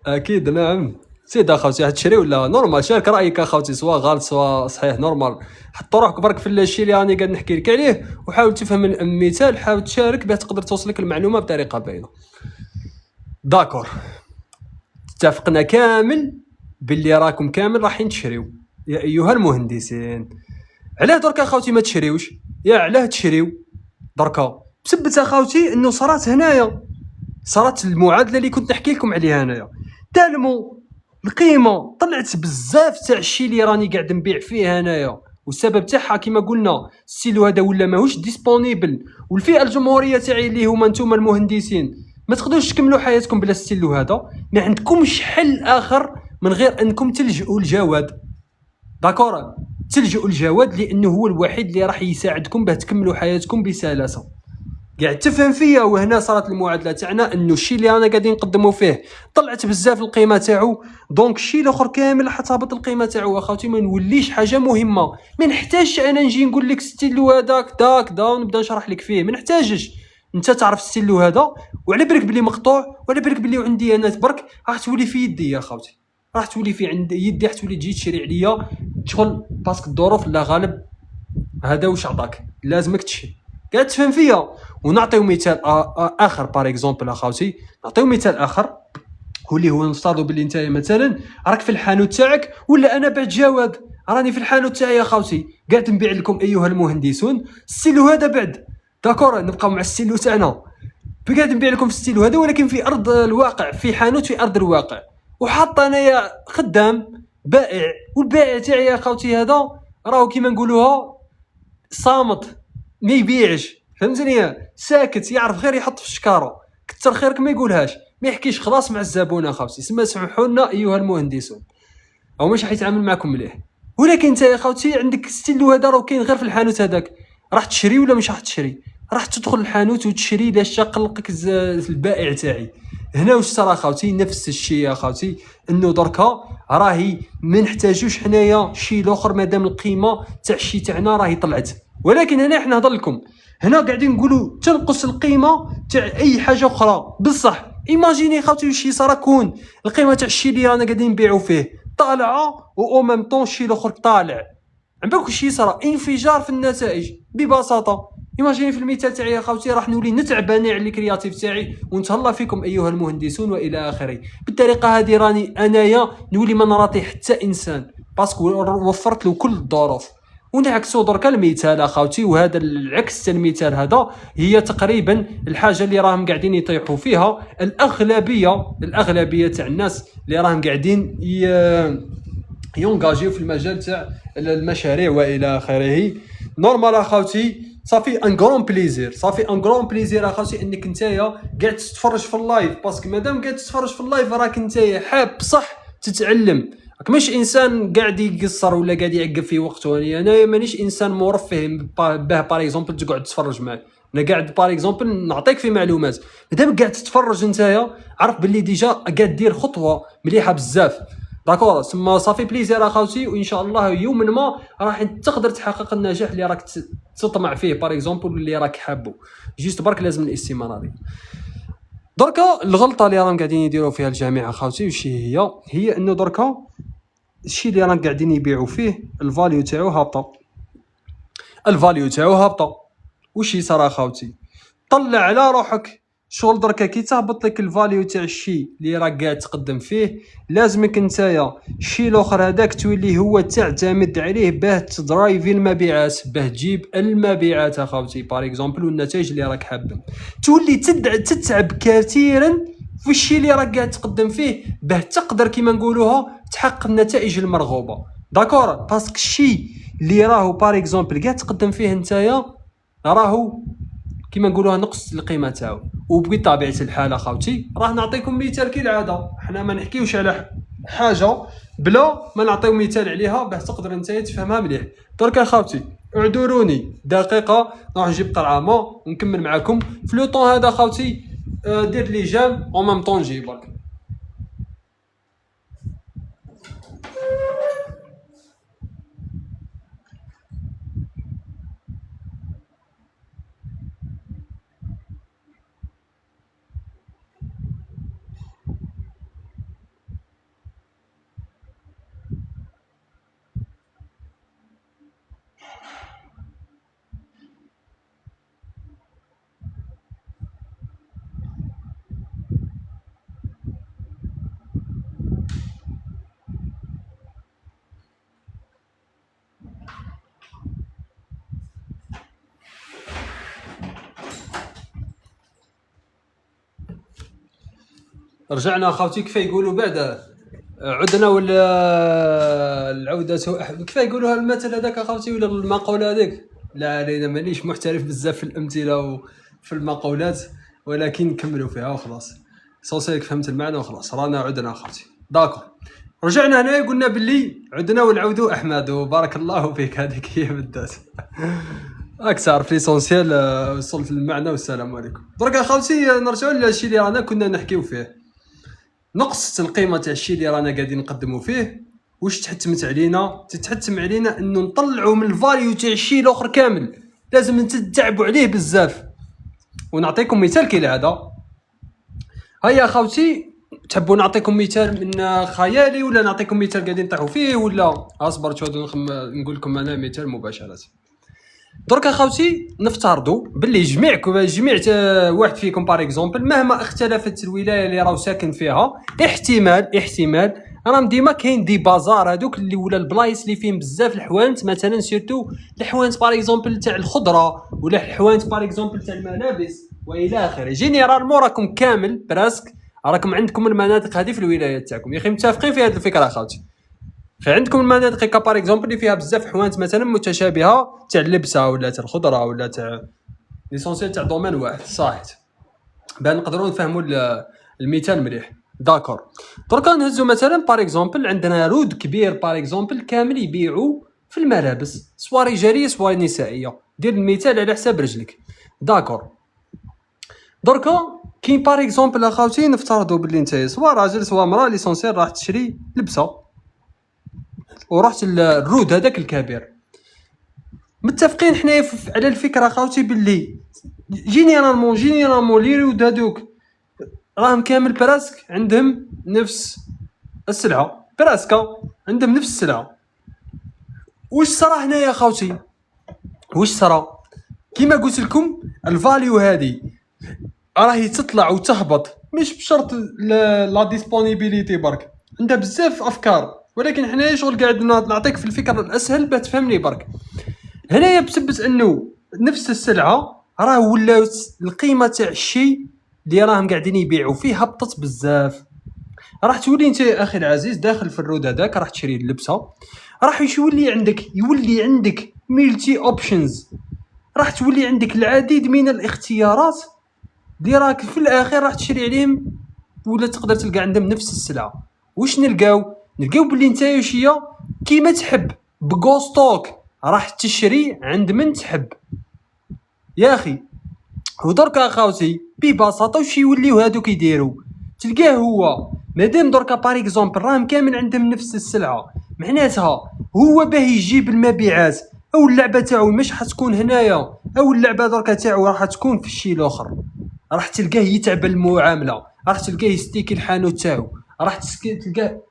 اكيد نعم. سيد اخوتي تشري ولا نورمال؟ شارك رايك اخوتي، سواء غلط سواء صحيح، نورمال. حط روحك برك في الشيء اللي راني قاعد نحكي لك عليه، وحاول تفهم المثال، حاول تشارك باه تقدر توصلك المعلومه بطريقه باينه. داكور، اتفقنا كامل باللي راكم كامل رايحين تشريو يا ايها المهندسين. علاه دركا اخوتي ما تشريوش؟ يا علاه تشريو دركا؟ بسبت اخوتي انه صارت هنايا، صارت المعادله اللي كنت نحكي لكم عليها هنايا. تالمو القيمه طلعت بزاف تاع الشيء اللي راني قاعد نبيع فيه هنايا، والسبب تاعها كما قلنا السيلو هذا ولا ماهوش ديسپونيبل، والفئه الجمهوريه تاعي اللي هما نتوما المهندسين ما تقدروش تكملوا حياتكم بلا السيلو هذا. ما عندكمش حل اخر من غير انكم تلجؤوا لجواد. داكور، تلجؤوا لجواد لانه هو الوحيد اللي راح يساعدكم باه تكملوا حياتكم بسلاسه. قاعد تفهم فيا؟ وهنا صارت المعادله تاعنا انه الشيء اللي انا قاعدين نقدموا فيه طلعت بزاف القيمه تاعو، دونك الشيء الاخر كامل راح تهبط القيمه تاعو اخوتي، ما نوليش حاجه مهمه. ما نحتاجش انا نجي نقول لك ستيلو هذاك داك دا ونبدا نشرح لك فيه، ما نحتاجش. انت تعرف ستيلو هذا وعلى بالك بلي مقطوع، وعلى بالك بلي عندي انا برك راح تولي في يدي يا اخوتي، راح تولي في عند يدي، راح تولي تجي تشري عليا شغل باسكو الظروف لا غالب هذا واش عطاك لازمك تشري. قاعد تفهم فيا؟ ونعطيو مثال اخر باغ اكزومبل اخوتي، نعطيو مثال اخر اللي هو نفترضوا باللي انت مثلا راك في الحانوت تاعك، ولا انا بعد جواد راني في الحانوت تاعي اخوتي قاعد نبيع لكم ايها المهندسون الستيلو هذا بعد. داكور، نبقاو مع الستيلو تاعنا، قاعد نبيع لكم في الستيلو هذا ولكن في ارض الواقع، في حانوت في ارض الواقع، وحاط انايا خدام بائع، والبائع تاعي يا اخوتي هذا راهو كيما نقولوها صامت ما يبيعش، فهمتني؟ ساكت، يعرف غير يحط في الشكاره، كثر خيرك ما يقولهاش، ما يحكيش خلاص مع الزبون اخوتي. سما سمحوا لنا ايها المهندسون، او مش حيتعامل معكم مليح. ولكن انت يا اخوتي عندك ستيلو هذا راه كاين غير في الحانوت هذاك، راح تشري ولا مش راح تشري؟ راح تدخل الحانوت وتشري لاش قلقك البائع تاعي. هنا واش صرا اخوتي؟ نفس الشيء يا اخوتي، انه دركا راهي ما نحتاجوش حنايا شيء الاخر مادام القيمه تاع الشيء تاعنا راهي طلعت. ولكن هنا احنا نهضر لكم هنا قاعدين نقولوا تنقص القيمه تاع اي حاجه اخرى بصح. ايماجيني خاوتي شي صرا كون القيمه تاع الشيء اللي رانا قاعدين نبيعوا فيه طالعه و ميم طون الشيء الاخر طالع، عم بالك شي صرا انفجار في النتائج ببساطه. ايماجيني في المثال تاعي يا خاوتي راح نولي نتعب انا على الكرياتيف تاعي ونتهلا فيكم ايها المهندسون والى اخره. بالطريقه هذه راني انايا نولي ما نراطي حتى انسان باسكو وفرت له كل الظروف. ونعكسوا درك المثال اخوتي، وهذا العكس المثال هذا هي تقريبا الحاجه اللي راهم قاعدين يطيحوا فيها الاغلبيه تاع الناس اللي راهم قاعدين يونغاجيو في المجال تاع المشاريع والى اخره. نورمال اخوتي صافي ان غران بليزير، صافي ان غران بليزير اخوتي انك نتايا قاعد تتفرج في اللايف، باسكو مادام قاعد تتفرج في اللايف راك نتايا حاب صح تتعلم، راك ماشي انسان قاعد يقصر ولا قاعد يعقب في وقته. انا مانيش انسان مرفه باه باغ اكزومبل تقعد تتفرج معاه، انا قاعد باغ اكزومبل نعطيك في معلومات، مادام قاعد تتفرج نتايا عرف باللي ديجا قاعد دير خطوه مليحه بزاف. داكور تما صافي بليزير اخاوتي، وان شاء الله يوما ما راح تقدر تحقق النجاح اللي راك تطمع فيه باغ اكزومبل اللي راك حابه. جيست برك لازم الاستمراريه. دركا الغلطه اللي راهم قاعدين يديروا فيها الجامعه اخاوتي وش هي انه دركا الشيء اللي راهم قاعدين يبيعوا فيه الفاليو تاعو هابطه، الفاليو تاعو هابطه. وش يصرا اخاوتي؟ طلع على روحك شغل دركا كي تهبط لك الفاليو تاع الشيء اللي راك قاعد تقدم فيه، لازمك نتايا الشيء الاخر هذاك تولي هو تعتمد عليه باه تدرايفي المبيعات، باه تجيب المبيعات اخاوتي باغ اكزومبل والنتائج اللي راك حابب. تولي تتعب كثيرا في الشيء اللي راك قاعد تقدم فيه باه تقدر كيما نقولوها تحقق النتائج المرغوبه. داكور باسكو الشيء اللي راهو باغ اكزومبل قاعد تقدم فيه نتايا راهو كيما نقولوها نقص القيمه تاعو. وبطبيعه الحال اخاوتي راه نعطيكم مثال كالعاده، حنا ما نحكيوش على حاجه بلا ما نعطيو مثال عليها باه تقدر انت تفهمها مليح. درك اخاوتي اعذروني دقيقه راح نجيب قرعه ما ونكمل معكم في لو طون هذا اخاوتي. دير لي جام اون ميم طون نجي برك. رجعنا اخوتي. كيف يقولوا بعد عدنا ولا العودة كيف يقولوا المثل هذاك اخوتي ولا المقولة هذيك؟ لا علينا مانيش محترف بزاف في الامثله وفي المقولات، ولكن نكملوا فيها وخلاص. صوصيك فهمت المعنى وخلاص. رانا عدنا اخوتي. داكور رجعنا هنا قلنا باللي عدنا ونعودوا احمد وبارك الله فيك. هذيك هي بالذات راك تعرف ليسونسيال. وصلت للمعنى والسلام عليكم. درك اخوتي نرجعوا للشيء اللي رانا كنا نحكيو فيه، نقص القيمه تاع الشيء اللي رانا قاعدين نقدموا فيه. واش تحتمت علينا؟ تتحتم علينا انه نطلعوا من الفاليو تاع الشيء الاخر كامل، لازم نتعبوا عليه بزاف. ونعطيكم مثال كالعاده. هيا اخوتي تحبوا نعطيكم مثال من خيالي ولا نعطيكم مثال قاعدين نطيحوا فيه ولا اصبر تشوفوا نقول لكم انا مثال مباشره. درك اخوتي نفترضوا باللي جميعكم واحد فيكم باغ اكزومبل مهما اختلفت الولايه اللي راهو ساكن فيها، احتمال راهم ديما كاين دي بازار هذوك اللي ولا البلايص اللي فيهم بزاف الحوانت، مثلا سيرتو الحوانت باغ اكزومبل تاع الخضره ولا الحوانت باغ اكزومبل تاع الملابس والى اخره. جينيرالمون راكم كامل براسك راكم عندكم المناطق هذه في الولايات تاعكم. يا اخي متفقين في هذه الفكره اخوتي؟ عندكم المناطق كبار اكزومبل اللي فيها بزاف حوانت مثلا متشابهه تاع اللبسه ولا تاع الخضره ولا تاع ليسونسيال تاع دومين واحد صاحت بان نقدروا نفهموا المثال مليح. داكور درك نهزوا مثلا بار اكزومبل عندنا رود كبير بار اكزومبل كامل يبيعوا في الملابس سواء رجاليه سواء نسائيه. دير المثال على حساب رجلك. داكور درك كاين بار اكزومبل اخاوتي نفترضوا باللي انت سواء راجل سواء امراه ليسونسيال راح تشري لبسه ورحت الرود هذاك الكبير. متفقين حنايا على الفكره اخوتي باللي جينيرالمون لي رود هذوك راهم كامل براسك عندهم نفس السلعه، براسك عندهم نفس السلعه. واش صرا هنايا اخوتي؟ واش صرا؟ كيما قلت لكم الفاليو هذه راهي تطلع وتهبط مش بشرط لا ديسپونيبيليتي برك، عندها بزاف افكار، ولكن حنايا شغل قاعد نعطيك في الفكره الاسهل باش تفهمني برك. هنايا بسبب انه نفس السلعه راه ولا القيمه تاع الشيء اللي راهم قاعدين يبيعوا فيه هبطت بزاف. راح تولي انت اخي العزيز داخل في الرود هذاك راح تشري اللبسه، راح يولي عندك ملتي اوبشنز، راح تولي عندك العديد من الاختيارات اللي راك في الاخير راح تشري عليهم ولا تقدر تلقى عندهم نفس السلعه. واش نلقاو باللي نتايا شيه كيما تحب بغوستوك راح تشري عند من تحب. يا اخي ودرك اخاوتي ببساطه واش يوليو هادوك يديروا، تلقاه هو مادام دركا باغ اكزومبل راهم كامل عندهم نفس السلعه، معناتها هو باه يجيب المبيعات او اللعبه تاعو مش حتكون هنايا، او اللعبه دركا تاعو راح تكون في الشيء الاخر، راح تلقاه يتعب المعامله، راح تلقاه يستيكي الحانوت تاعو، راح تلقاه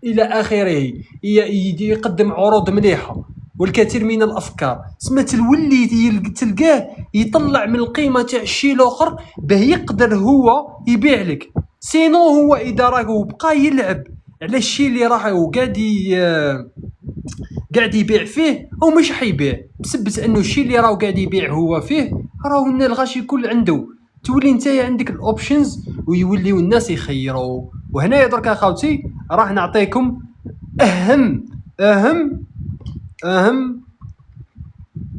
الى اخره يقدم عروض مليحه والكثير من الافكار، سما تولي تلقاه يطلع من القيمه تاع الشيء الاخر باه يقدر هو يبيع لك. سينو هو اذا راهو بقى يلعب على الشيء اللي راهو قاعد يبيع فيه او مش حيبيع، بسبب انه الشيء اللي راهو قاعد يبيع هو فيه راهو الغاشي كل عنده، تولي نتايا عندك الاوبشنز ويوليو الناس يخيروا. وهنايا درك اخوتي راح نعطيكم اهم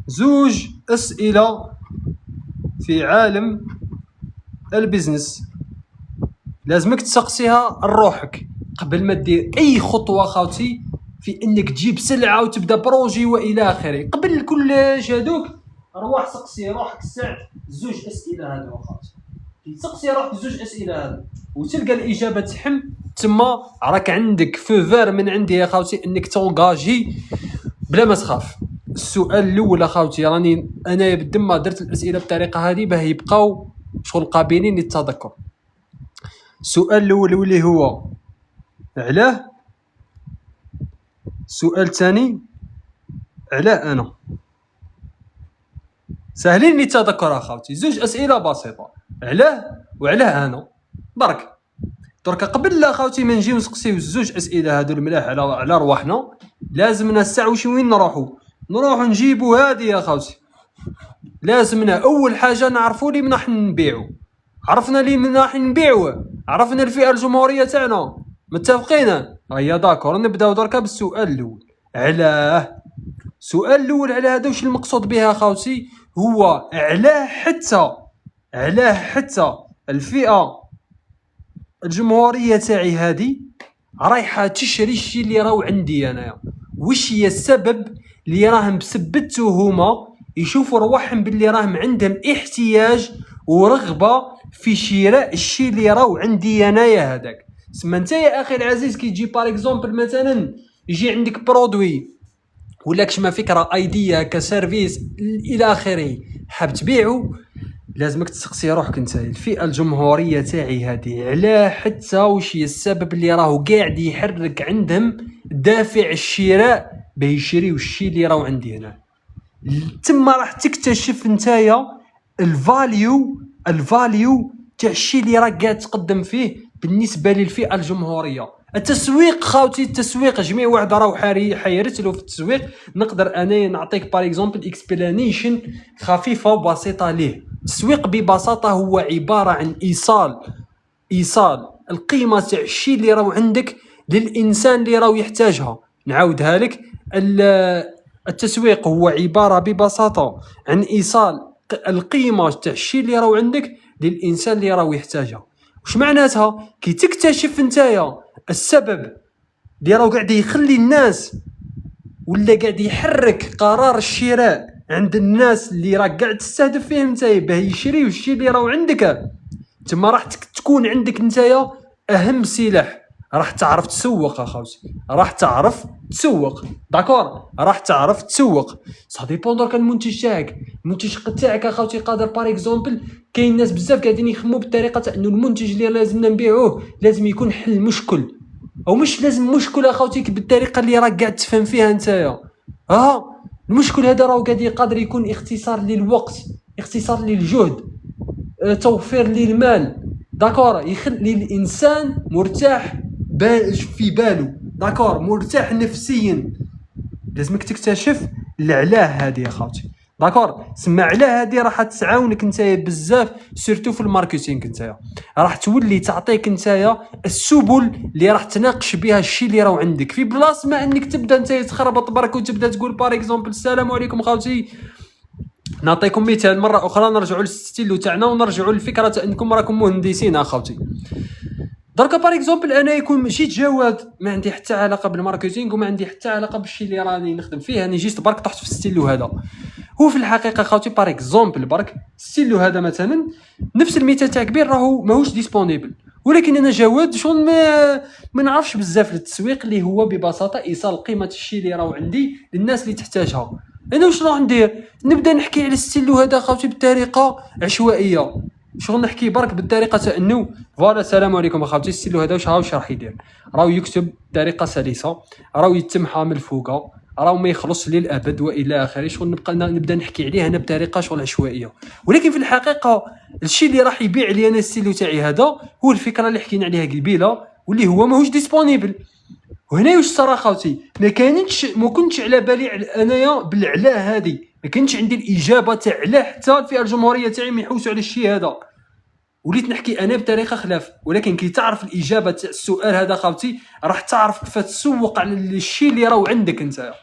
زوج اسئله في عالم البزنس لازمك تسقسيها لروحك قبل ما دير اي خطوه خاوتي في انك تجيب سلعه وتبدا بروجي والى اخره. قبل كلش هذوك روح سقسي روحك الساعه زوج اسئله هذو خاوتي، كي تسقسي روحك زوج اسئله هذو وتلقى الاجابه تحم تما راك عندك فوفير من عندي يا خاوتي انك تونغاجي بلا ما تخاف. السؤال الاول اخاوتي راني انايا بالدم درت الاسئله بالطريقه هذه باه يبقاو شغل قابلين للتذكر. السؤال الاول اللي هو علاه، السؤال الثاني علاه انا. سهلين للتذكر اخاوتي، زوج اسئله بسيطه، علاه وعلاه انا برك. درك قبل لا خاوتي ما نجيو نسقسيو الزوج اسئله هادو الملاح على رواحنا، لازمنا الساعه واش وين نروحو نجيبو هادي يا خاوتي. لازمنا اول حاجه نعرفوا لي من راح نبيعو، عرفنا لي من راح نبيعو، عرفنا الفئه الجمهوريه تاعنا، متفقين؟ هيا داكور نبداو دركا بالسؤال الاول علاه. السؤال الاول على هذا واش المقصود بها خاوتي؟ هو علاه حتى الفئه الجمهوريه تاعي هذه رايحه تشري الشيء اللي راهو عندي انايا، واش هي السبب اللي راهم بسببته هما يشوفوا رواحهم باللي راهم عندهم احتياج ورغبه في شراء الشيء اللي راهو عندي انايا هذاك. سما انت يا اخي العزيز كي تجي باغ اكزومبل مثلا يجي عندك برودوي ولا كشما فكره ايديا كسيرفيس الى اخره حاب تبيعو، لازمك تسقسي روحك انت الفئه الجمهوريه تاعي هذه علاه حتى واش هي السبب اللي راهو قاعد يحرك عندهم دافع الشراء باه يشريو الشيء اللي راهو عندي هنا. تما راح تكتشف نتايا الفاليو تاع الشيء اللي راك قاعد تقدم فيه بالنسبه للفئه الجمهوريه. التسويق خاوتي، التسويق جميع واحد راهو حيرت له في التسويق، نقدر انا نعطيك باغ اكزومبل اكسبلانيشن خفيفه وبسيطه ليه. التسويق ببساطه هو عباره عن ايصال القيمه تاع الشيء اللي راهو عندك للانسان اللي راهو يحتاجها. نعاودها لك، التسويق هو عباره ببساطه عن ايصال القيمه تاع الشيء اللي راهو عندك للانسان اللي راهو يحتاجها. واش معناتها؟ كي تكتشف نتايا السبب اللي راهو قاعد يخلي الناس ولا قاعد يحرك قرار الشراء عند الناس اللي راك قاعد تستهدف فيهم نتايا باه يشريو الشيء اللي راهو عندك، تما راح تكون عندك نتايا اهم سلاح. راح تعرف تسوق اخوتي، راح تعرف تسوق، داكور، راح تعرف تسوق. صا ديبون درك المنتج تاعك اخوتي قادر باغ اكزومبل كاين ناس بزاف قاعدين يخمموا بالطريقه تاع انه المنتج اللي لازمنا نبيعوه لازم يكون حل مشكل، او مش لازم مشكل اخوتي بالطريقه اللي راك قاعد تفهم فيها نتايا. المشكل هذا راه قادر يكون اختصار للوقت، اختصار للجهد، توفير للمال، داكور، يخلي الانسان مرتاح في باله، داكور، مرتاح نفسيا. لازمك تكتشف العلاه هذه يا خاوتي، داكور. سمع علاه هذه راح تعاونك نتايا بزاف سيرتو في الماركتينغ. نتايا راح تولي تعطيك نتايا السبل اللي راح تناقش بها الشيء اللي راهو عندك، في بلاصه ما انك تبدا نتايا تخربط برك وتبدا تقول باغ اكزومبل السلام عليكم خاوتي. نعطيكم مثال مره اخرى، نرجعوا للستيلو تاعنا ونرجعوا للفكره تاع انكم راكم مهندسين اخوتي. دركا باغ اكزومبل انا يكون جيت جواد ما عندي حتى علاقه بالماركتينغ وما عندي حتى علاقه بالشيء اللي راني نخدم فيه، انا جيت برك طحت في الستيلو هذا هو في الحقيقه خاوتي بار اكزومبل برك ستيلو هذا مثلا نفس المثال تاع كبير راهو ماهوش ديسپونيبل، ولكن انا جواد شغل ما نعرفش بزاف للتسويق اللي هو ببساطه ايصال قيمه الشيء اللي راهو عندي للناس اللي تحتاجها. انا واش راح ندير؟ نبدا نحكي على ستيلو هذا خاوتي بطريقه عشوائيه، شغل نحكي برك بالطريقه تاع انه فوالا السلام عليكم اخوتي ستيلو هذا واش راح يدير، راهو يكتب بطريقه سلسه، راهو يتم حامل فوقه، راهو ما يخلص للابد والى اخره، شغل نبدا نحكي عليه انا بطريقه شغل عشوائيه. ولكن في الحقيقه الشيء اللي راح يبيع لي انا الستيلو تاعي هذا هو الفكره اللي حكينا عليها قبيله واللي هو ماهوش ديسپونيبل. وهنا واش صرا خاوتي ما كنتش على بالي انايا بالعلاء هذه، ما كانش عندي الاجابه تاع علاه حتى الفئه الجمهوريه تاعي ما يحوسوا على الشيء هذا، وليت نحكي انا بطريقه خلاف. ولكن كي تعرف الاجابه تاع السؤال هذا خاوتي راح تعرف كيف تسوق على الشيء اللي راهو عندك انت،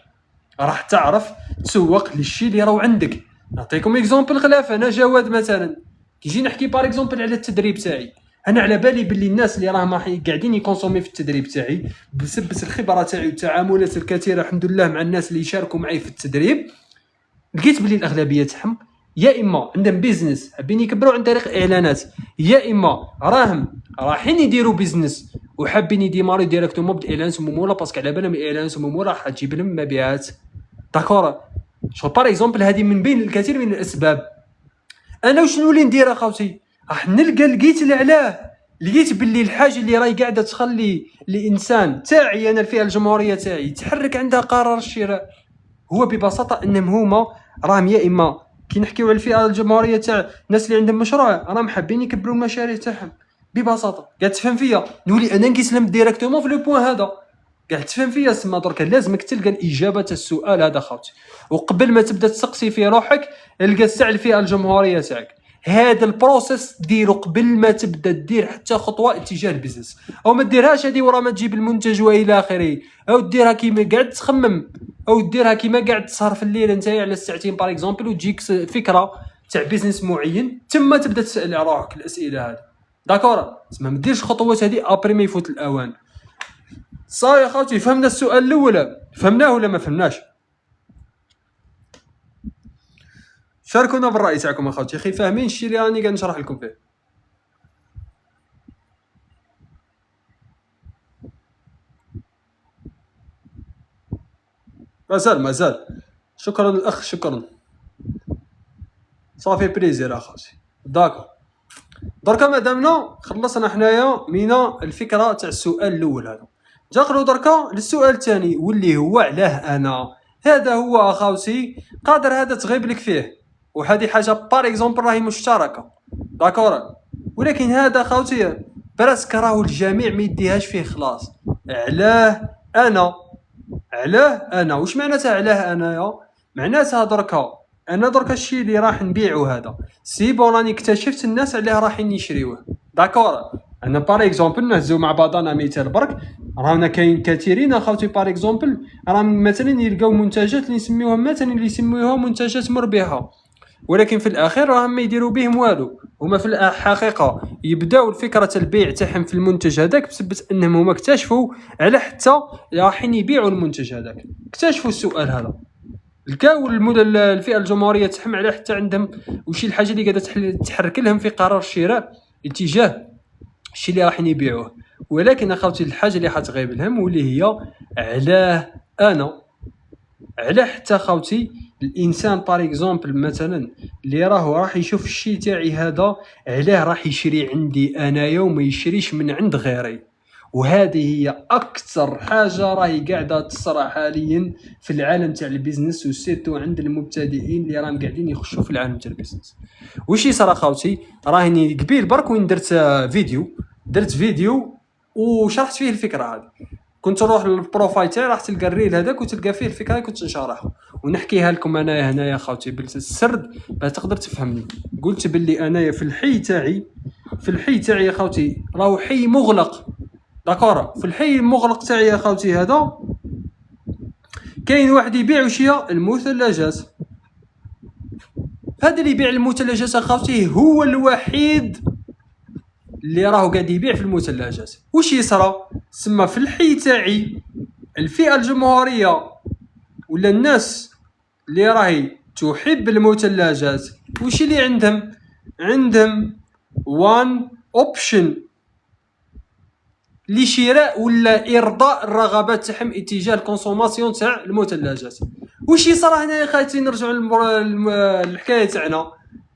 راح تعرف تسوق للشيء اللي راهو عندك. نعطيكم اكزومبل خلاف. انا جواد مثلا كيجي نحكي بار اكزومبل على التدريب تاعي، انا على بالي باللي الناس اللي راهم قاعدين يكونسومي في التدريب تاعي بسبب الخبره تاعي والتعاملات الكثيره الحمد لله مع الناس اللي يشاركوا معي في التدريب، لقيت باللي الاغلبيه تاعهم يا اما عندهم بيزنس حابين يكبروا عن طريق اعلانات، يا اما رايحين يديروا بيزنس وحابين يديماريو ديريكتومون بالاعلانات ومولا باسكو على بالهم الاعلانات ومولا راح تجيب لهم مبيعات. داكور شو بار اكزومبل هذه من بين الكثير من الاسباب. انا واش نولي ندير اخوتي؟ راح لقيت العلاه، لقيت باللي الحاجه اللي راهي قاعده تخلي الانسان تاعي انا الفئه الجمهوريه تاعي يتحرك عندها قرار الشراء هو ببساطه انهم هما راهم يا اما كي نحكيو على الفئه الجمهوريه تاع الناس اللي عندهم مشروع راهم حابين يكبروا المشاريع تاعهم ببساطه. قاعد تفهم فيا؟ نولي انا نقيس لهم ديريكتومون في لو بوين هذا. قاعد تفهم فيا؟ سما درك لازمك تلقى الاجابه تاع السؤال هذا خاوتي، وقبل ما تبدا تسقسي في روحك القى تاع الفئه الجمهوريه تاعك. هذا البروسيس ديرو قبل ما تبدا دير حتى خطوه اتجاه البيزنس، او ما ديرهاش هذه ورا ما تجيب المنتج والى اخره، او ديرها كيما قاعد تخمم، او ديرها كيما قاعد تسهر في الليل انت على الساعتين بار اكزومبل وتجيك فكره تاع بيزنس معين ثم تبدا تسال على روحك الاسئله هذه. داكور تسمى ما ديرش خطوات هذه ابري ما يفوت الاوان. صاي اخوتي فهمنا السؤال الاول؟ فهمناه ولا ما فهمناش؟ شاركونا بالراي تاعكم اخوتي، اخي فاهمين الشيء اللي راني قاعد نشرح لكم فيه؟ مازال شكرا الاخ، شكرا صافي بليزير اخوتي. داكور دركا مادامنا خلصنا حنايا من الفكره تاع السؤال الاول هذا، نقروا دركا للسؤال الثاني واللي هو علاه انا. هذا هو اخوتي قادر هذا تغيب لك فيه، وهذه حاجه بار اكزومبل راهي مشتركه. داكور ولكن هذا اخوتي براسك راهو الجميع ما يديهاش فيه خلاص. علاه انا واش معناتها علاه انايا؟ معناتها انا دركا الشيء اللي راح نبيعو هذا سي بون راني اكتشفت الناس عليه رايحين يشريوه. داكور انا بار اكزومبل نهزو مع بعضنا مثال برك، رانا كاين كثيرين اخوتي بار اكزومبل راهم مثلا يلقاو منتجات اللي يسميوها منتجات مربحه، ولكن في الاخير راهم ما يديروا بهم والو. هما في الحقيقه يبداو الفكره البيع تاعهم في المنتج هذاك بسبب انهم هما اكتشفوا على حتى رايحين يبيعوا المنتج هذاك، اكتشفوا السؤال هذا، لقاو الفئه الجمهوريه تاعهم على حتى عندهم وشي الحاجه اللي قاعده تحرك لهم في قرار الشراء اتجاه الشيء اللي رايحين يبيعوه. ولكن اخوتي الحاجه اللي حتغيب لهم واللي هي علاه حتى خوتي الانسان بار اكزومبل مثلا اللي راح يشوف الشيء تاعي هذا علاه راح يشري عندي انايا وما يشريش من عند غيري. وهذه هي اكثر حاجه راهي قاعده تصرى حاليا في العالم تاع البيزنس، وسيرتو عند المبتدئين اللي راهم قاعدين يخشوا في العالم تاع البيزنس. واش يصرى خوتي؟ راهني قبيل برك وين درت فيديو وشرحت فيه الفكره هذه. كنت نروح للبروفايل تاعي راح تلقى الريل هذاك وتلقى فيه الفكره كنت نشرحها ونحكيها لكم انايا هنايا خوتي بالسرد باش تقدر تفهمني. قلت باللي انايا في الحي تاعي يا خوتي راهو حي مغلق. داكور في الحي المغلق تاعي يا خوتي هذا كاين واحد يبيع وشيا المثلجات. هذا اللي يبيع المثلجات اخوتي هو الوحيد اللي راهو قاعد يبيع في المثلجات. واش يصرى؟ سما في الحي تاعي الفئه الجمهوريه ولا الناس اللي راهي تحب المثلجات. وش اللي عندهم وان اوبشن لشراء ولا ارضاء الرغبات تاعهم اتجاه الكونسوماسيون تاع المثلجات. وش يصرا هنايا خايتي نرجعوا للحكايه تاعنا.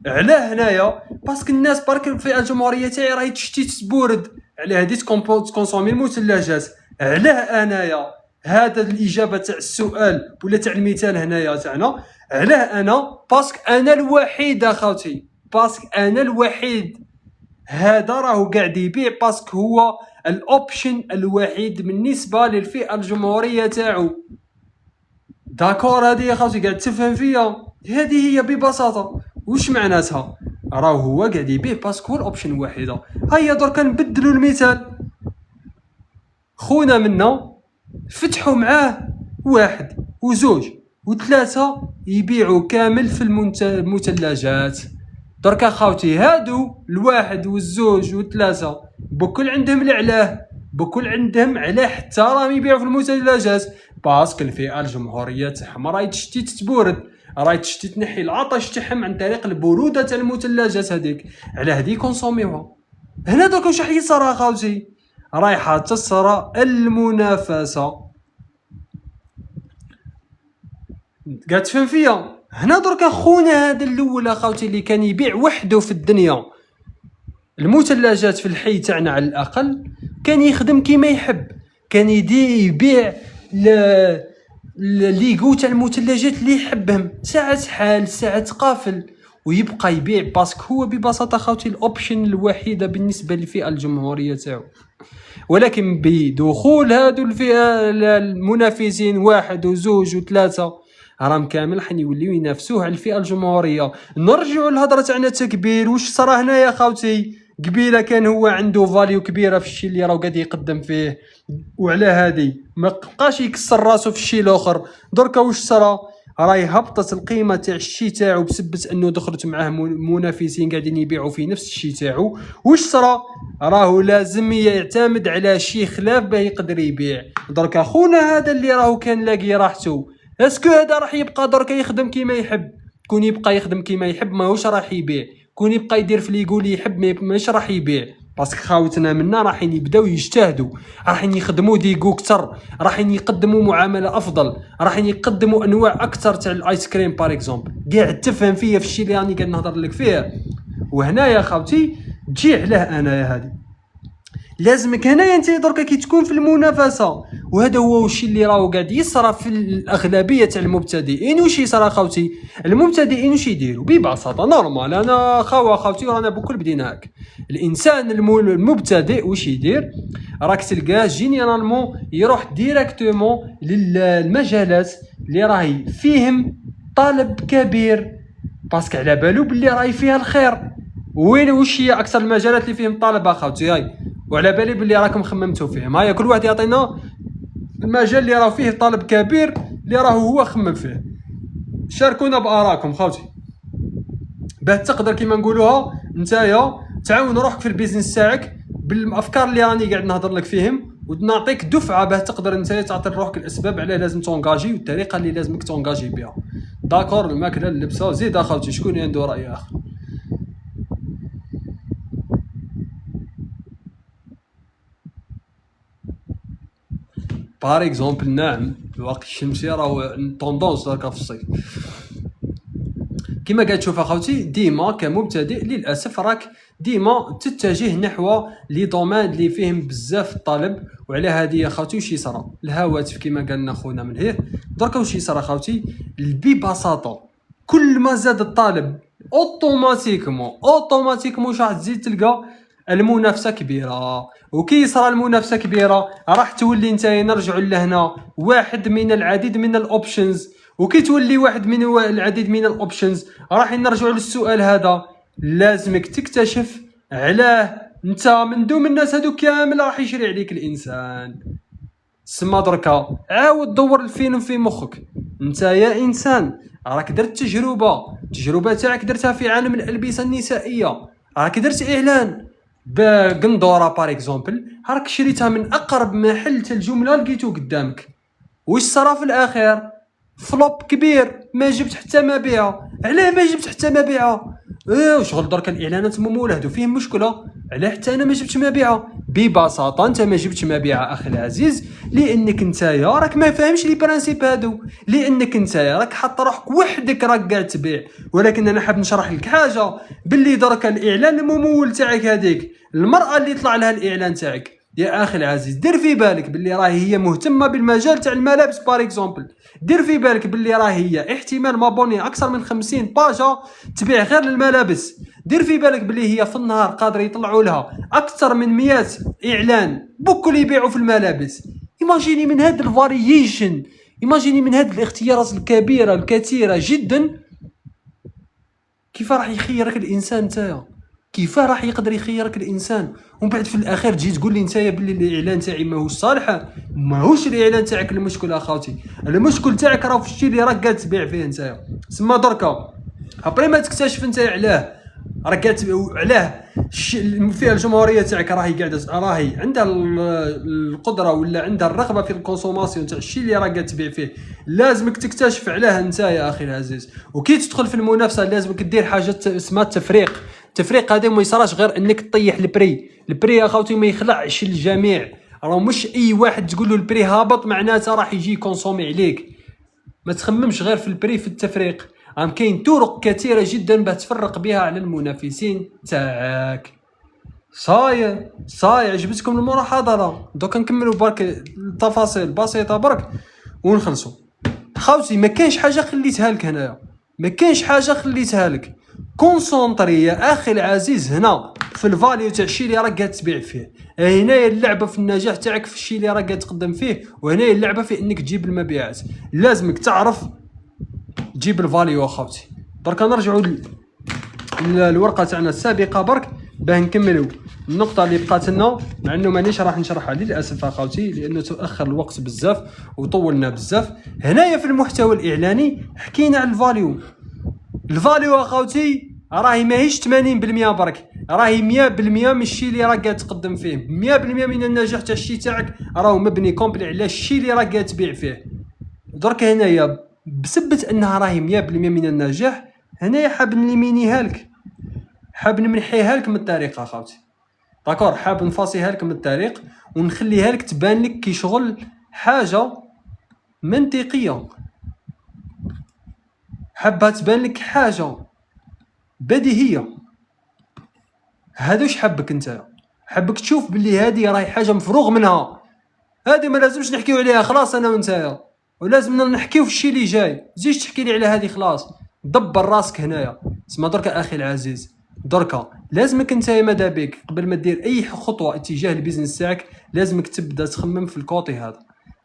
علاه هنايا باسكو الناس برك في الجمهوريه تاعي راهي تشتي تبورد على هذه تكونسومي المثلجات. علاه انايا هذا الاجابه تاع السؤال ولا تاع المثال هنايا تاعنا. علاه انا باسكو انا الوحيد اخوتي، باسكو انا الوحيد هذا راهو قاعد يبيع، باسكو هو الاوبشن الوحيد بالنسبه للفئه الجمهوريه تاعو. داكور هذه يا خوتي قاعد تفهم فيا، هذه هي ببساطه. واش معناتها؟ راهو هو قاعد يبيع باسكو الاوبشن الوحيده. هيا درك نبدلوا المثال. خونا منا فتحوا معاه واحد وزوج وثلاثه يبيعوا كامل في المثلجات. درك اخوتي هادو الواحد والزوج والثلاثه بكل عندهم العلاه، بكل عندهم علاه حتى راهم يبيعوا في المثلجات، باسكو الفئه الجمهوريه تاعهم راهي تشتي تتبورد، راهي تشتي تنحي العطش تاعهم عن طريق البروده تاع المثلجات هذيك، على هذه كونسوميوها. هنا درك واش راح يصرا اخوتي؟ رايحه تصرا المنافسه. قاعد تفهم فيا؟ هنا درك خونا هذا الاول اخوتي اللي كان يبيع وحده في الدنيا المثلجات في الحي تاعنا على الاقل، كان يخدم كيما يحب، كان يبيع ليغو تاع المثلجات اللي يحبهم، ساعه حال ساعه قافل، ويبقى يبيع باسكو هو ببساطه اخوتي الاوبشن الوحيده بالنسبه للفئه الجمهوريه تاعو. ولكن بدخول هادو الفئه المنافسين واحد وزوج وثلاثه راهم كامل راح يوليو ينافسوه على الفئه الجمهوريه. نرجعوا للهضره تاعنا تكبير. واش صرا هنا يا خوتي؟ قبيله كان هو عنده فاليو كبيره في الشيء اللي راه قاعد يقدم فيه، وعلى هذه ما بقاش يكسر راسو في الشيء الاخر. دركا واش صرا؟ راهي هبطت القيمه تاع الشيء تاعو بسبب انه دخلت معاه منافسين قاعدين يبيعوا في نفس الشيء تاعو. واش صرا؟ راهو لازم يعتمد على شيء خلاف باه يقدر يبيع. دركا خونا هذا اللي راهو كان لاقي راحته، اسكو هذا راح يبقى دركا يخدم كيما يحب؟ كون يبقى يخدم كيما يحب ماهوش راح يبيع، كون يبقى يدير في اللي يقول يحب ماش راح يبيع، باسكو خاوتنا منا راح يبداو يجتهدوا، راح يخدموا ديغو اكثر، راح يقدموا معامله افضل، راح يقدموا انواع اكثر تاع الايس كريم باغ اكزومبل. قاعد تفهم فيا في الشيء اللي راني قاعد نهضر لك فيه؟ وهنا يا خاوتي تجي علاه انايا هذه لازمك هنايا انت دركا كي تكون في المنافسه. وهذا هو الشيء اللي راهو قاعد يصرى في الاغلبيه تاع المبتدئين. واش يصرى خوتي؟ المبتدئين واش يديروا؟ ببساطه نورمال، انا خوتي رانا بكل بدينا هكا. الانسان المبتدئ واش يدير؟ راك تلقاه جينيرالمون يروح ديريكتومون للمجالات اللي راهي فيهم طلب كبير، باسكو على بالو باللي راهي فيها الخير. وين واش هي اكثر المجالات اللي فيهم طلب اخوتي؟ هاي وعلى بالي باللي راكم خممتوا فيهم. هيا كل واحد يعطينا المجال اللي راه فيه طلب كبير اللي راهو هو خمم فيه. شاركونا بآراءكم خوتي باه تقدر كيما نقولوها نتايا تعاون روحك في البيزنس تاعك بالافكار اللي راني قاعد نهضر لك فيهم، ونعطيك دفعه باه تقدر نتايا تعطي لروحك الاسباب علاه لازم تونجاجي والطريقه اللي لازمك تونجاجي بها. داكور؟ الماكله اللبسه زيد اخوتي. شكون عنده راي اخر؟ بار اكزومبل نعم الوقت الشمسي راهو طوندونس دركا في الصيف. كما قاعد تشوف اخوتي ديما كمبتدئ للاسف راك ديما تتجه نحو لي دومين اللي فيهم بزاف الطلب. وعلى هذه اخوتي واش يصرى؟ الهواتف كما قالنا خونا من هيه دركا واش يصرى اخوتي؟ ببساطه كل ما زاد الطلب اوتوماتيكمون واش راح تزيد تلقى المنافسه كبيره. وكي يصرى المنافسه كبيره راح تولي نتايا نرجعوا لهنا واحد من العديد من الاوبشنز. وكي تولي واحد من العديد من الاوبشنز راح نرجعوا للسؤال هذا، لازمك تكتشف علاه انت من دوم الناس هذو كامل راح يشري عليك الانسان. سما دركا عاود دور الفيلم في مخك. انت يا انسان راك درت تجربه تاعك درتها في عالم الالبسه النسائيه، راك درت اعلان بقندوره بار اكزومبل، راك شريتها من اقرب محل تاع الجمله لقيتو قدامك. واش صرا في الاخير؟ فلوب كبير، ما جبت حتى مبيعه. علاه ما جبت حتى مبيعه؟ وشغل درك الاعلانات مموله هادو فيهم مشكله. علاه حتى انا ما جبتش مبيعه؟ ببساطه انت ما جبتش مبيعه اخي العزيز لانك نتايا راك ما فاهمش لي برانسيب هادو، لانك نتايا راك حاط روحك وحدك راك قاعد تبيع. ولكن انا حاب نشرح لك حاجه، باللي درك الاعلان الممول تاعك هذيك المراه اللي طلع لها الاعلان تاعك يا اخي العزيز، دير في بالك باللي راهي هي مهتمه بالمجال تاع الملابس بار اكزومبل. دير في بالك باللي راهي هي احتمال مابوني اكثر من 50 باجه تبيع غير الملابس. دير في بالك باللي هي في النهار قادر يطلعوا لها اكثر من 100 اعلان بكل يبيعوا في الملابس. ايماجيني من هذا الفارييشن، ايماجيني من هذه الاختيارات الكبيره الكثيره جدا، كيف راح يخيرك الانسان نتايا؟ كيف راح يقدر يخيرك الانسان؟ ومن بعد في الاخير تجي تقول لي نتايا باللي الاعلان تاعي ماهوش صالح. ماهوش الاعلان تاعك المشكل اخاوتي، المشكل تاعك راه في الشيء اللي راك قاعد تبيع فيه نتايا. سما دركا ابري ما تكتشف نتايا علاه راك قاعد علاه فيها الجمهوريه تاعك راهي قاعده راهي عندها القدره ولا عندها الرغبه في الكونسوماسيون تاع الشيء اللي راك قاعد تبيع فيه. لازمك تكتشف علاه نتايا اخي العزيز. وكي تدخل في المنافسه لازمك دير حاجه اسمها التفريق. التفريق هذا ما يصراش غير انك تطيح البري يا خوتي ما يخلعش الجميع. راه مش اي واحد تقول له البري هابط معناتها راح يجي كونسومي عليك. ما تخممش غير في البري، في التفريق راه كاين طرق كثيره جدا باش تفرق بها على المنافسين تاعك. صاي عجبتكم الملاحظه؟ دوكا نكملوا برك التفاصيل بسيطه برك ونخلصوا. خوتي ما كاينش حاجه خليتها لك هنايا، ما كاينش حاجه خليتها لك. كونسونطري يا اخي العزيز هنا في الفاليو تاع الشيء اللي راك قاعد تبيع فيه. هنايا اللعبه في النجاح تاعك في الشيء اللي راك قاعد تقدم فيه، وهنايا اللعبه في انك تجيب المبيعات. لازمك تجيب الفاليو اخوتي. درك نرجعوا الورقه تاعنا السابقه برك باه نكملوا النقطه اللي بقات لنا، مع انه مانيش راح نشرحها للاسف اخوتي لانه تاخر الوقت بزاف وطولنا بزاف. هنايا في المحتوى الاعلاني حكينا على الفاليو اخوتي راهي ماهيش 80% برك، راهي 100% من الشيء اللي راك قاعد تقدم فيه. 100% من النجاح تاع الشيء تاعك راهو مبني كومبلي على الشيء اللي راك قاعد تبيع فيه. درك هنايا بسبت انها راهي 100% من النجاح، هنايا حاب نليمينيها لك، حاب نمحيها لك من الطريق اخوتي. داكور، حاب نفاصيها لك من الطريق ونخليها لك تبان لك كي شغل حاجه منطقيه، حابها تبان لك حاجه بديهيه. هادوش حبك انت، حبك تشوف باللي هذه راهي حاجه مفروغ منها، هذه ما لازمش نحكيو عليها خلاص انا وانتيا، ولازمنا نحكيو في الشيء اللي جاي. زيد تحكي لي على هذه خلاص، دبر راسك هنايا. اسمع دركا اخي العزيز، دركا لازمك انت ماذا بك قبل ما دير اي خطوه اتجاه البيزنس تاعك لازمك تبدا تخمم في الكوطي هذا.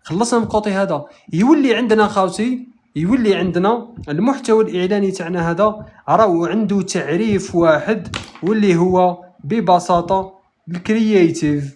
خلصنا من الكوطي هذا يولي عندنا خاوتي، يولي عندنا المحتوى الاعلاني تاعنا هذا راهو عنده تعريف واحد واللي هو ببساطه الكرياتيف.